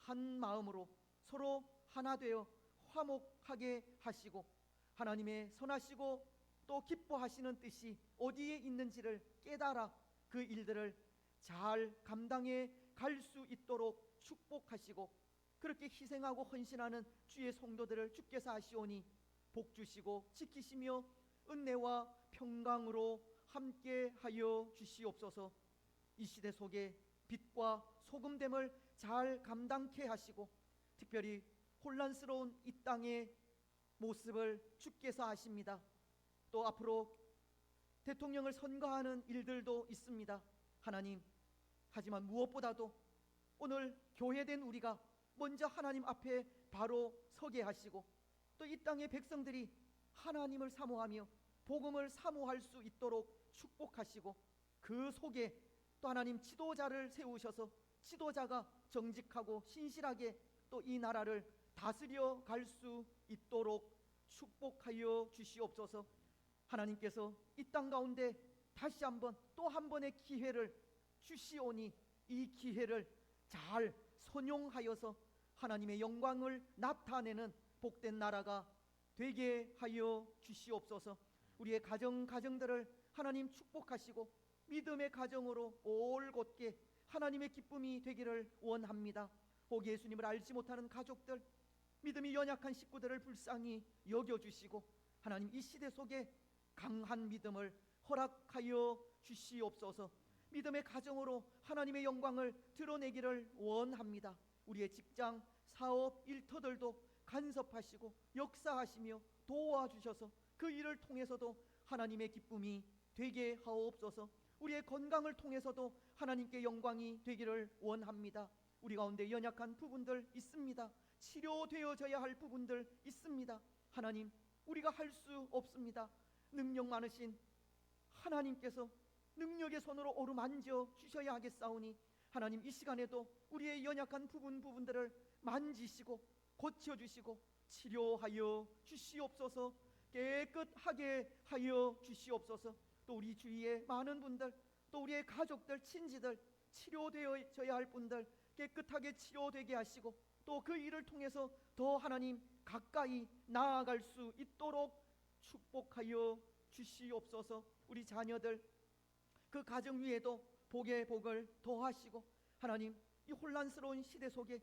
한 마음으로 서로 하나 되어 화목하게 하시고 하나님의 선하시고 또 기뻐하시는 뜻이 어디에 있는지를 깨달아 그 일들을 잘 감당해 갈 수 있도록 축복하시고, 그렇게 희생하고 헌신하는 주의 성도들을 주께서 아시오니 복 주시고 지키시며 은혜와 평강으로 함께하여 주시옵소서. 이 시대 속에 빛과 소금됨을 잘 감당케 하시고, 특별히 혼란스러운 이 땅의 모습을 주께서 아십니다. 또 앞으로 대통령을 선거하는 일들도 있습니다. 하나님, 하지만 무엇보다도 오늘 교회된 우리가 먼저 하나님 앞에 바로 서게 하시고, 또 이 땅의 백성들이 하나님을 사모하며 복음을 사모할 수 있도록 축복하시고, 그 속에 또 하나님 지도자를 세우셔서 지도자가 정직하고 신실하게 또 이 나라를 다스려 갈 수 있도록 축복하여 주시옵소서. 하나님께서 이 땅 가운데 다시 한번 또 한 번의 기회를 주시오니 이 기회를 잘 선용하여서 하나님의 영광을 나타내는 복된 나라가 되게 하여 주시옵소서. 우리의 가정들을 하나님 축복하시고 믿음의 가정으로 올곧게 하나님의 기쁨이 되기를 원합니다. 혹 예수님을 알지 못하는 가족들, 믿음이 연약한 식구들을 불쌍히 여겨주시고 하나님 이 시대 속에 강한 믿음을 허락하여 주시옵소서. 믿음의 가정으로 하나님의 영광을 드러내기를 원합니다. 우리의 직장, 사업, 일터들도 간섭하시고 역사하시며 도와주셔서 그 일을 통해서도 하나님의 기쁨이 되게 하옵소서. 우리의 건강을 통해서도 하나님께 영광이 되기를 원합니다. 우리 가운데 연약한 부분들 있습니다. 치료되어져야 할 부분들 있습니다. 하나님, 우리가 할 수 없습니다. 능력 많으신 하나님께서 능력의 손으로 어루만져 주셔야 하겠사오니 하나님 이 시간에도 우리의 연약한 부분들을 만지시고 고쳐주시고 치료하여 주시옵소서. 깨끗하게 하여 주시옵소서. 또 우리 주위에 많은 분들, 또 우리의 가족들, 친지들, 치료되어져야 할 분들 깨끗하게 치료되게 하시고 또 그 일을 통해서 더 하나님 가까이 나아갈 수 있도록 축복하여 주시옵소서. 우리 자녀들 그 가정 위에도 복의 복을 더하시고 하나님 이 혼란스러운 시대 속에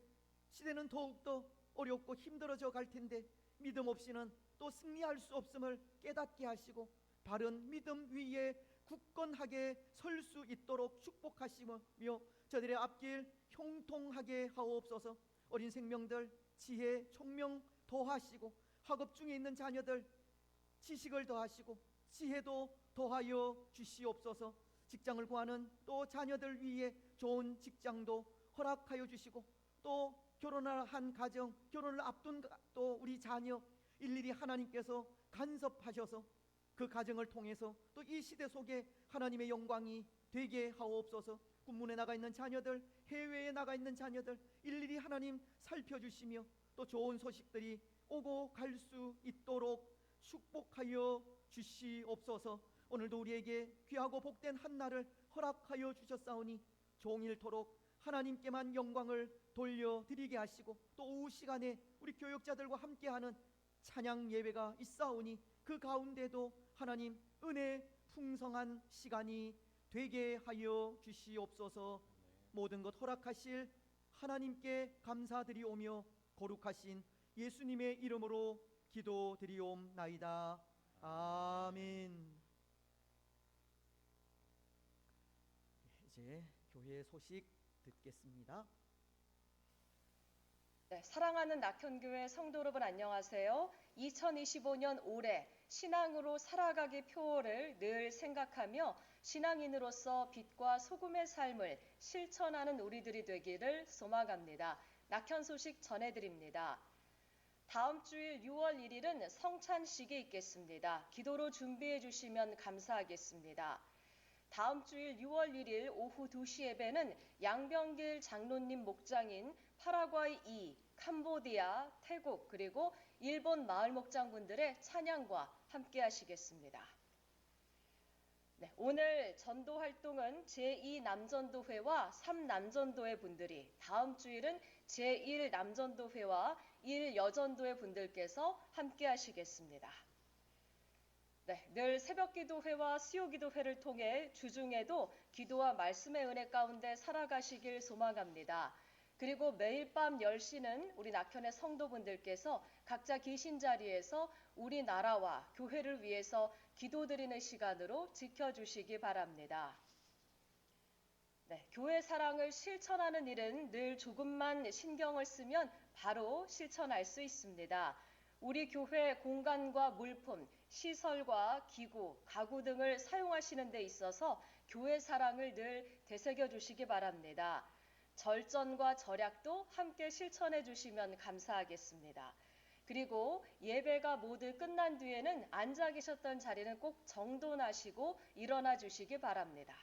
시대는 더욱더 어렵고 힘들어져 갈 텐데 믿음 없이는 또 승리할 수 없음을 깨닫게 하시고 바른 믿음 위에 굳건하게 설 수 있도록 축복하시며 저들의 앞길 형통하게 하옵소서. 어린 생명들 지혜 총명 더하시고 학업 중에 있는 자녀들 지식을 더하시고 지혜도 더하여 주시옵소서. 직장을 구하는 또 자녀들 위에 좋은 직장도 허락하여 주시고 또 결혼을 한 가정, 결혼을 앞둔 또 우리 자녀 일일이 하나님께서 간섭하셔서 그 가정을 통해서 또 이 시대 속에 하나님의 영광이 되게 하옵소서. 군문에 나가 있는 자녀들, 해외에 나가 있는 자녀들 일일이 하나님 살펴주시며 또 좋은 소식들이 오고 갈 수 있도록 축복하여 주시옵소서. 오늘도 우리에게 귀하고 복된 한날을 허락하여 주셨사오니 종일토록 하나님께만 영광을 돌려드리게 하시고 또 오후 시간에 우리 교역자들과 함께하는 찬양 예배가 있사오니 그 가운데도 하나님 은혜 풍성한 시간이 되게 하여 주시옵소서. 모든 것 허락하실 하나님께 감사드리오며 거룩하신 예수님의 이름으로 기도드리옵나이다. 아멘. 이제 교회 소식 듣겠습니다. 네, 사랑하는 낙현교회 성도 여러분 안녕하세요. 2025년 올해 신앙으로 살아가기 표어를 늘 생각하며 신앙인으로서 빛과 소금의 삶을 실천하는 우리들이 되기를 소망합니다. 낙현 소식 전해드립니다. 다음 주일 6월 1일은 성찬식이 있겠습니다. 기도로 준비해 주시면 감사하겠습니다. 다음 주일 6월 1일 오후 2시 예배는 양병길 장로님 목장인 파라과이 2 캄보디아, 태국 그리고 일본 마을 목장분들의 찬양과 함께 하시겠습니다. 네, 오늘 전도 활동은 제2남전도회와 3남전도회 분들이, 다음 주일은 제1남전도회와 1여전도회 분들께서 함께 하시겠습니다. 네, 늘 새벽기도회와 수요기도회를 통해 주중에도 기도와 말씀의 은혜 가운데 살아가시길 소망합니다. 그리고 매일 밤 10시는 우리 낙현의 성도분들께서 각자 계신 자리에서 우리나라와 교회를 위해서 기도드리는 시간으로 지켜주시기 바랍니다. 네, 교회 사랑을 실천하는 일은 늘 조금만 신경을 쓰면 바로 실천할 수 있습니다. 우리 교회 공간과 물품, 시설과 기구, 가구 등을 사용하시는 데 있어서 교회 사랑을 늘 되새겨 주시기 바랍니다. 절전과 절약도 함께 실천해 주시면 감사하겠습니다. 그리고 예배가 모두 끝난 뒤에는 앉아 계셨던 자리는 꼭 정돈하시고 일어나 주시기 바랍니다.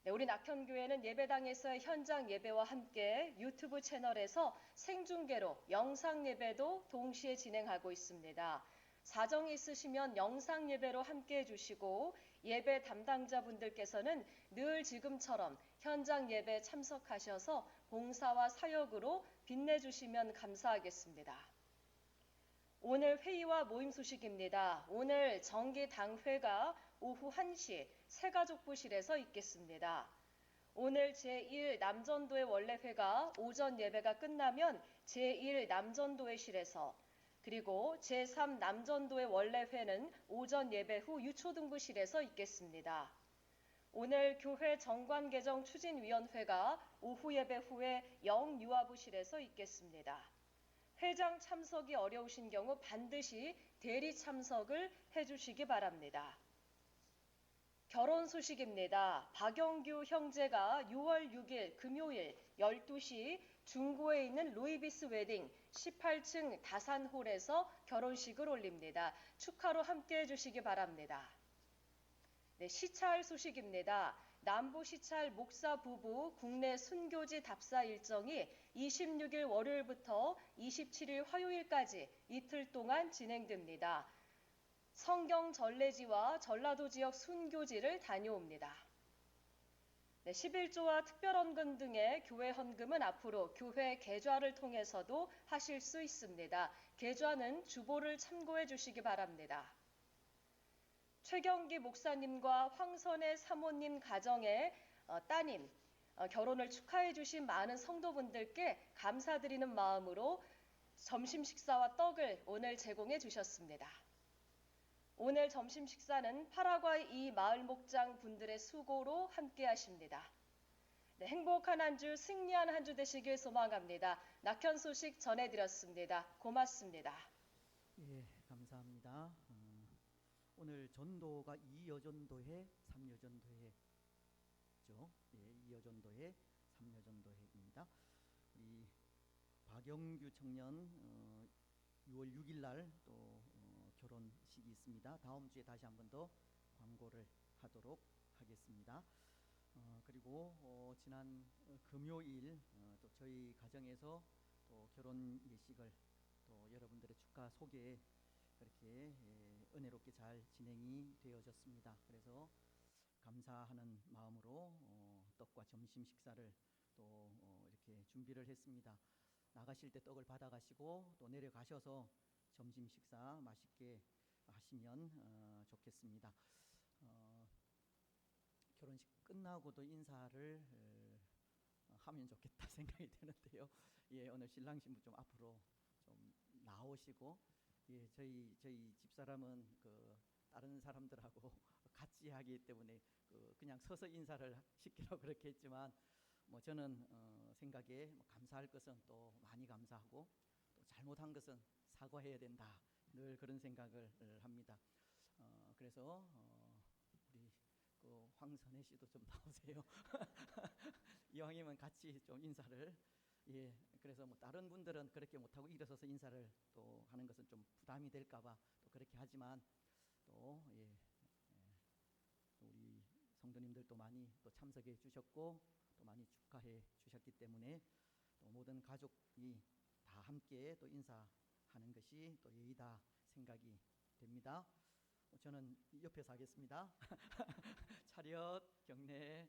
네, 우리 낙현교회는 예배당에서의 현장 예배와 함께 유튜브 채널에서 생중계로 영상 예배도 동시에 진행하고 있습니다. 사정이 있으시면 영상 예배로 함께 해주시고 예배 담당자분들께서는 늘 지금처럼 현장 예배 참석하셔서 봉사와 사역으로 빛내주시면 감사하겠습니다. 오늘 회의와 모임 소식입니다. 오늘 정기당회가 오후 1시 새가족부실에서 있겠습니다. 오늘 제1남전도회 원래회가 오전 예배가 끝나면 제1남전도회실에서, 그리고 제3남전도회 원래회는 오전 예배 후 유초등부실에서 있겠습니다. 오늘 교회 정관개정 추진위원회가 오후 예배 후에 영유아부실에서 있겠습니다. 회장 참석이 어려우신 경우 반드시 대리 참석을 해주시기 바랍니다. 결혼 소식입니다. 박영규 형제가 6월 6일 금요일 12시 중구에 있는 루이비스 웨딩 18층 다산홀에서 결혼식을 올립니다. 축하로 함께 해주시기 바랍니다. 네, 시찰 소식입니다. 남부 시찰 목사 부부 국내 순교지 답사 일정이 26일 월요일부터 27일 화요일까지 이틀 동안 진행됩니다. 성경 전례지와 전라도 지역 순교지를 다녀옵니다. 네, 11조와 특별헌금 등의 교회 헌금은 앞으로 교회 계좌를 통해서도 하실 수 있습니다. 계좌는 주보를 참고해 주시기 바랍니다. 최경기 목사님과 황선혜 사모님 가정의 따님 결혼을 축하해 주신 많은 성도분들께 감사드리는 마음으로 점심 식사와 떡을 오늘 제공해 주셨습니다. 오늘 점심 식사는 파라과이 이 마을 목장 분들의 수고로 함께 하십니다. 네, 행복한 한 주, 승리한 한 주 되시길 소망합니다. 낙현 소식 전해드렸습니다. 고맙습니다. 예, 감사합니다. 오늘 전도가 2여전도회, 3여전도회죠. 예, 2여전도회, 3여전도회입니다. 우리 박영규 청년 6월 6일 날또 결혼식이 있습니다. 다음 주에 다시 한 번 더 광고를 하도록 하겠습니다. 그리고 지난 금요일 또 저희 가정에서 또 결혼 예식을 또 여러분들의 축하 소개에 그렇게 은혜롭게 잘 진행이 되어졌습니다. 그래서 감사하는 마음으로 떡과 점심 식사를 또 이렇게 준비를 했습니다. 나가실 때 떡을 받아가시고 또 내려가셔서 점심 식사 맛있게 하시면 좋겠습니다. 결혼식 끝나고도 인사를 하면 좋겠다 생각이 드는데요. 예, 오늘 신랑 신부 좀 앞으로 좀 나오시고, 예, 저희 집사람은 다른 사람들하고 같이 하기 때문에 그냥 서서 인사를 시키라고 그렇게 했지만, 뭐 저는 생각에 감사할 것은 또 많이 감사하고 또 잘못한 것은 사과해야 된다. 늘 그런 생각을 합니다. 그래서 우리 황선혜 씨도 좀 나오세요. 이왕이면 같이 좀 인사를. 예, 그래서 뭐 다른 분들은 그렇게 못하고 일어서서 인사를 또 하는 것은 좀 부담이 될까봐 또 그렇게 하지만 또 우리 성도님들도 많이 또 참석해 주셨고 또 많이 축하해 주셨기 때문에 또 모든 가족이 다 함께 또 인사하는 것이 또 예의다 생각이 됩니다. 저는 옆에서 하겠습니다. 차렷 경례.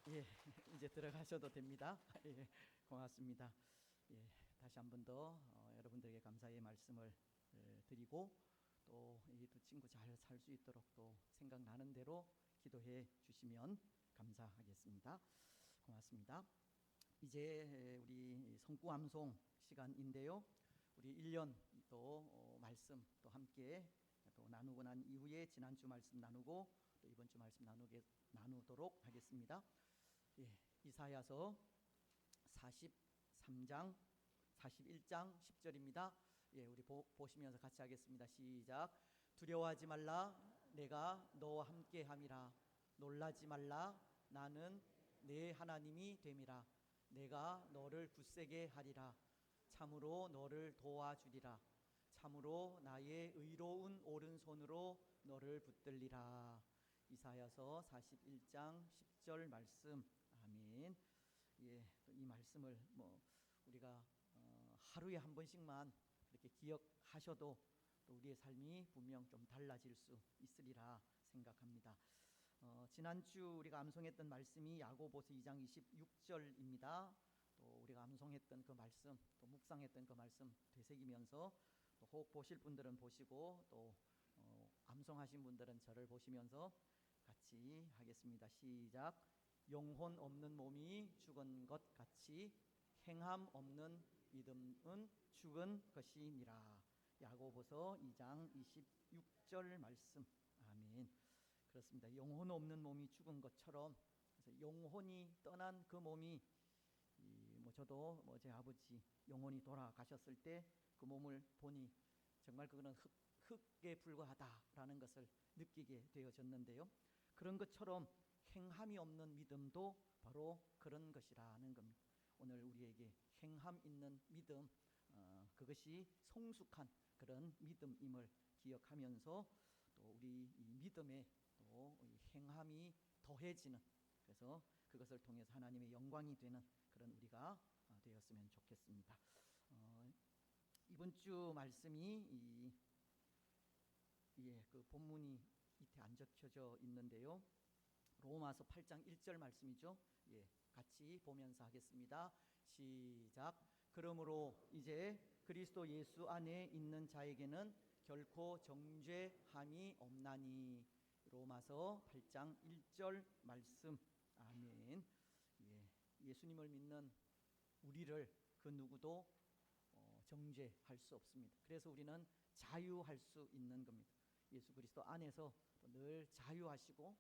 예, 이제 들어가셔도 됩니다. 예, 고맙습니다. 예, 다시 한 번 더 여러분들에게 감사의 말씀을 드리고 또 이 두 친구 잘 살 수 있도록 또 생각나는 대로 기도해 주시면 감사하겠습니다. 고맙습니다. 이제 우리 성구 암송 시간인데요. 우리 1년 또 말씀 또 함께 또 나누고 난 이후에 지난주 말씀 나누고 또 이번 주 말씀 나누도록 하겠습니다. 예, 이사야서 43장 41장 10절입니다. 예, 우리 보시면서 같이 하겠습니다. 시작. 두려워하지 말라, 내가 너와 함께 함이라. 놀라지 말라, 나는 내 하나님이 됨이라. 내가 너를 굳세게 하리라. 참으로 너를 도와주리라. 참으로 나의 의로운 오른손으로 너를 붙들리라. 이사야서 41장 10절 말씀. 아멘. 예, 이 말씀을 우리가 하루에 한 번씩만 이렇게 기억하셔도 또 우리의 삶이 분명 좀 달라질 수 있으리라 생각합니다. 지난주 우리가 암송했던 말씀이 야고보서 2장 26절입니다. 또 우리가 암송했던 그 말씀, 또 묵상했던 그 말씀 되새기면서 또 혹 보실 분들은 보시고 또 암송하신 분들은 저를 보시면서 같이 하겠습니다. 시작. 영혼 없는 몸이 죽은 것 같이 행함 없는 믿음은 죽은 것이니라. 야고보서 2장 26절 말씀. 아멘. 그렇습니다. 영혼 없는 몸이 죽은 것처럼 그래서 영혼이 떠난 그 몸이 저도 제 아버지 영혼이 돌아가셨을 때 그 몸을 보니 정말 그거는 흙에 불과하다라는 것을 느끼게 되어졌는데요. 그런 것처럼 행함이 없는 믿음도 바로 그런 것이라는 겁니다. 오늘 우리에게 행함 있는 믿음, 그것이 성숙한 그런 믿음임을 기억하면서 또 우리 이 믿음에 또 행함이 더해지는, 그래서 그것을 통해서 하나님의 영광이 되는 그런 우리가 되었으면 좋겠습니다. 이번 주 말씀이 그 본문이 밑에 안 적혀져 있는데요. 로마서 8장 1절 말씀이죠. 예, 같이 보면서 하겠습니다. 시작. 그러므로 이제 그리스도 예수 안에 있는 자에게는 결코 정죄함이 없나니. 로마서 8장 1절 말씀. 아멘. 예, 예수님을 믿는 우리를 그 누구도 정죄할 수 없습니다. 그래서 우리는 자유할 수 있는 겁니다. 예수 그리스도 안에서 늘 자유하시고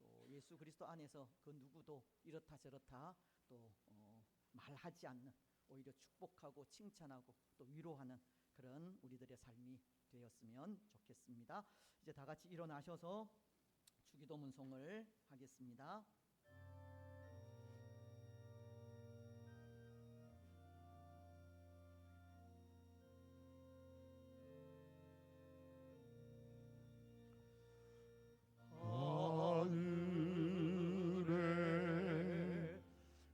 또 예수 그리스도 안에서 그 누구도 이렇다 저렇다 또 말하지 않는, 오히려 축복하고 칭찬하고 또 위로하는 그런 우리들의 삶이 되었으면 좋겠습니다. 이제 다 같이 일어나셔서 주기도 문송을 하겠습니다. 하늘에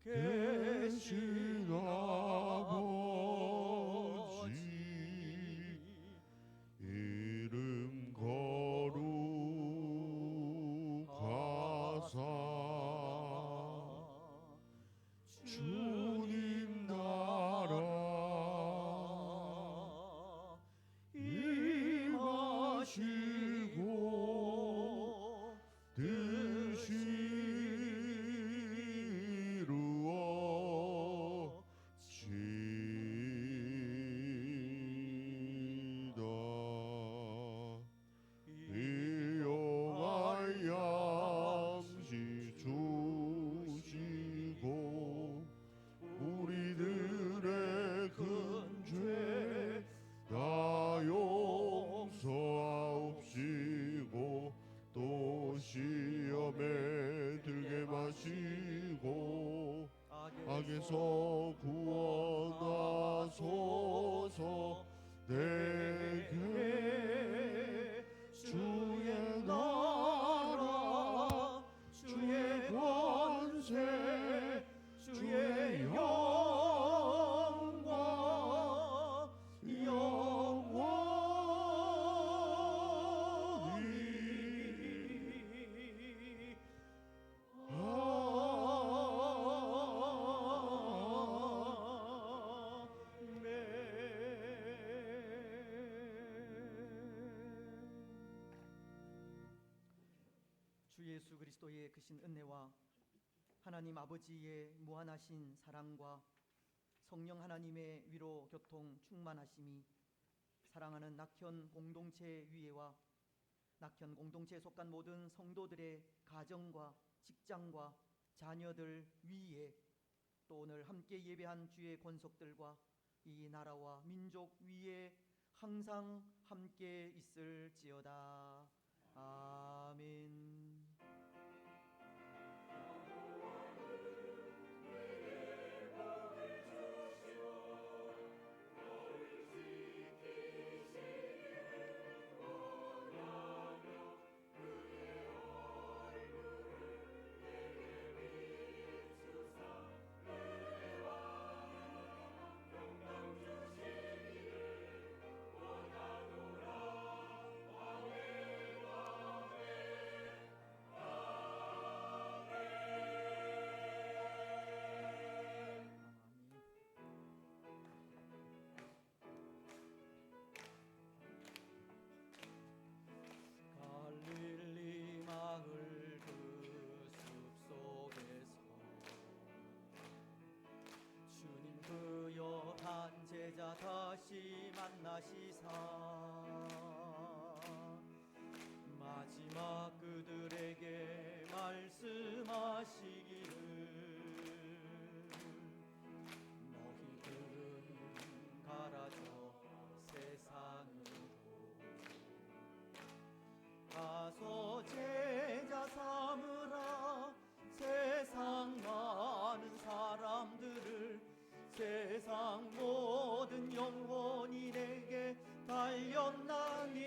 계신 아버지 이름 거룩하사 주님 나라 임하시고 뜻이 이루어지다. 일용할 양식 주시고 우리들의 큰 죄 다 용서하옵시고 또 시험에 들게 마시고 악에서 구원하소서. 내게 주의 나라 주의 예수 그리스도의 크신 은혜와 하나님 아버지의 무한하신 사랑과 성령 하나님의 위로 교통 충만하심이 사랑하는 낙현 공동체 위에와 낙현 공동체에 속한 모든 성도들의 가정과 직장과 자녀들 위에 또 오늘 함께 예배한 주의 권속들과 이 나라와 민족 위에 항상 함께 있을지어다. 아멘. 갈릴리 마을 그 숲속에서 주님 그여 한 제자 다시 만나시사 마지막 그들에게 말씀하시기를 너희들은 가라져 세상으로 가서 제자 삼으라 세상 많은 사람들을 세상 모든 영혼이 내게 달렸나니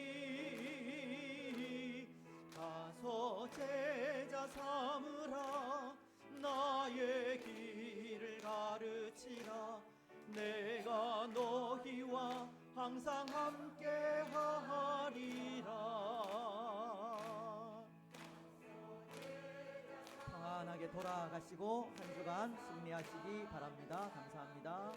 가서 제자 삼으라 나의 길을 가르치라 내가 너희와 항상 함께 하리라. 평안하게 돌아가시고 한 주간 승리하시기 바랍니다. 감사합니다.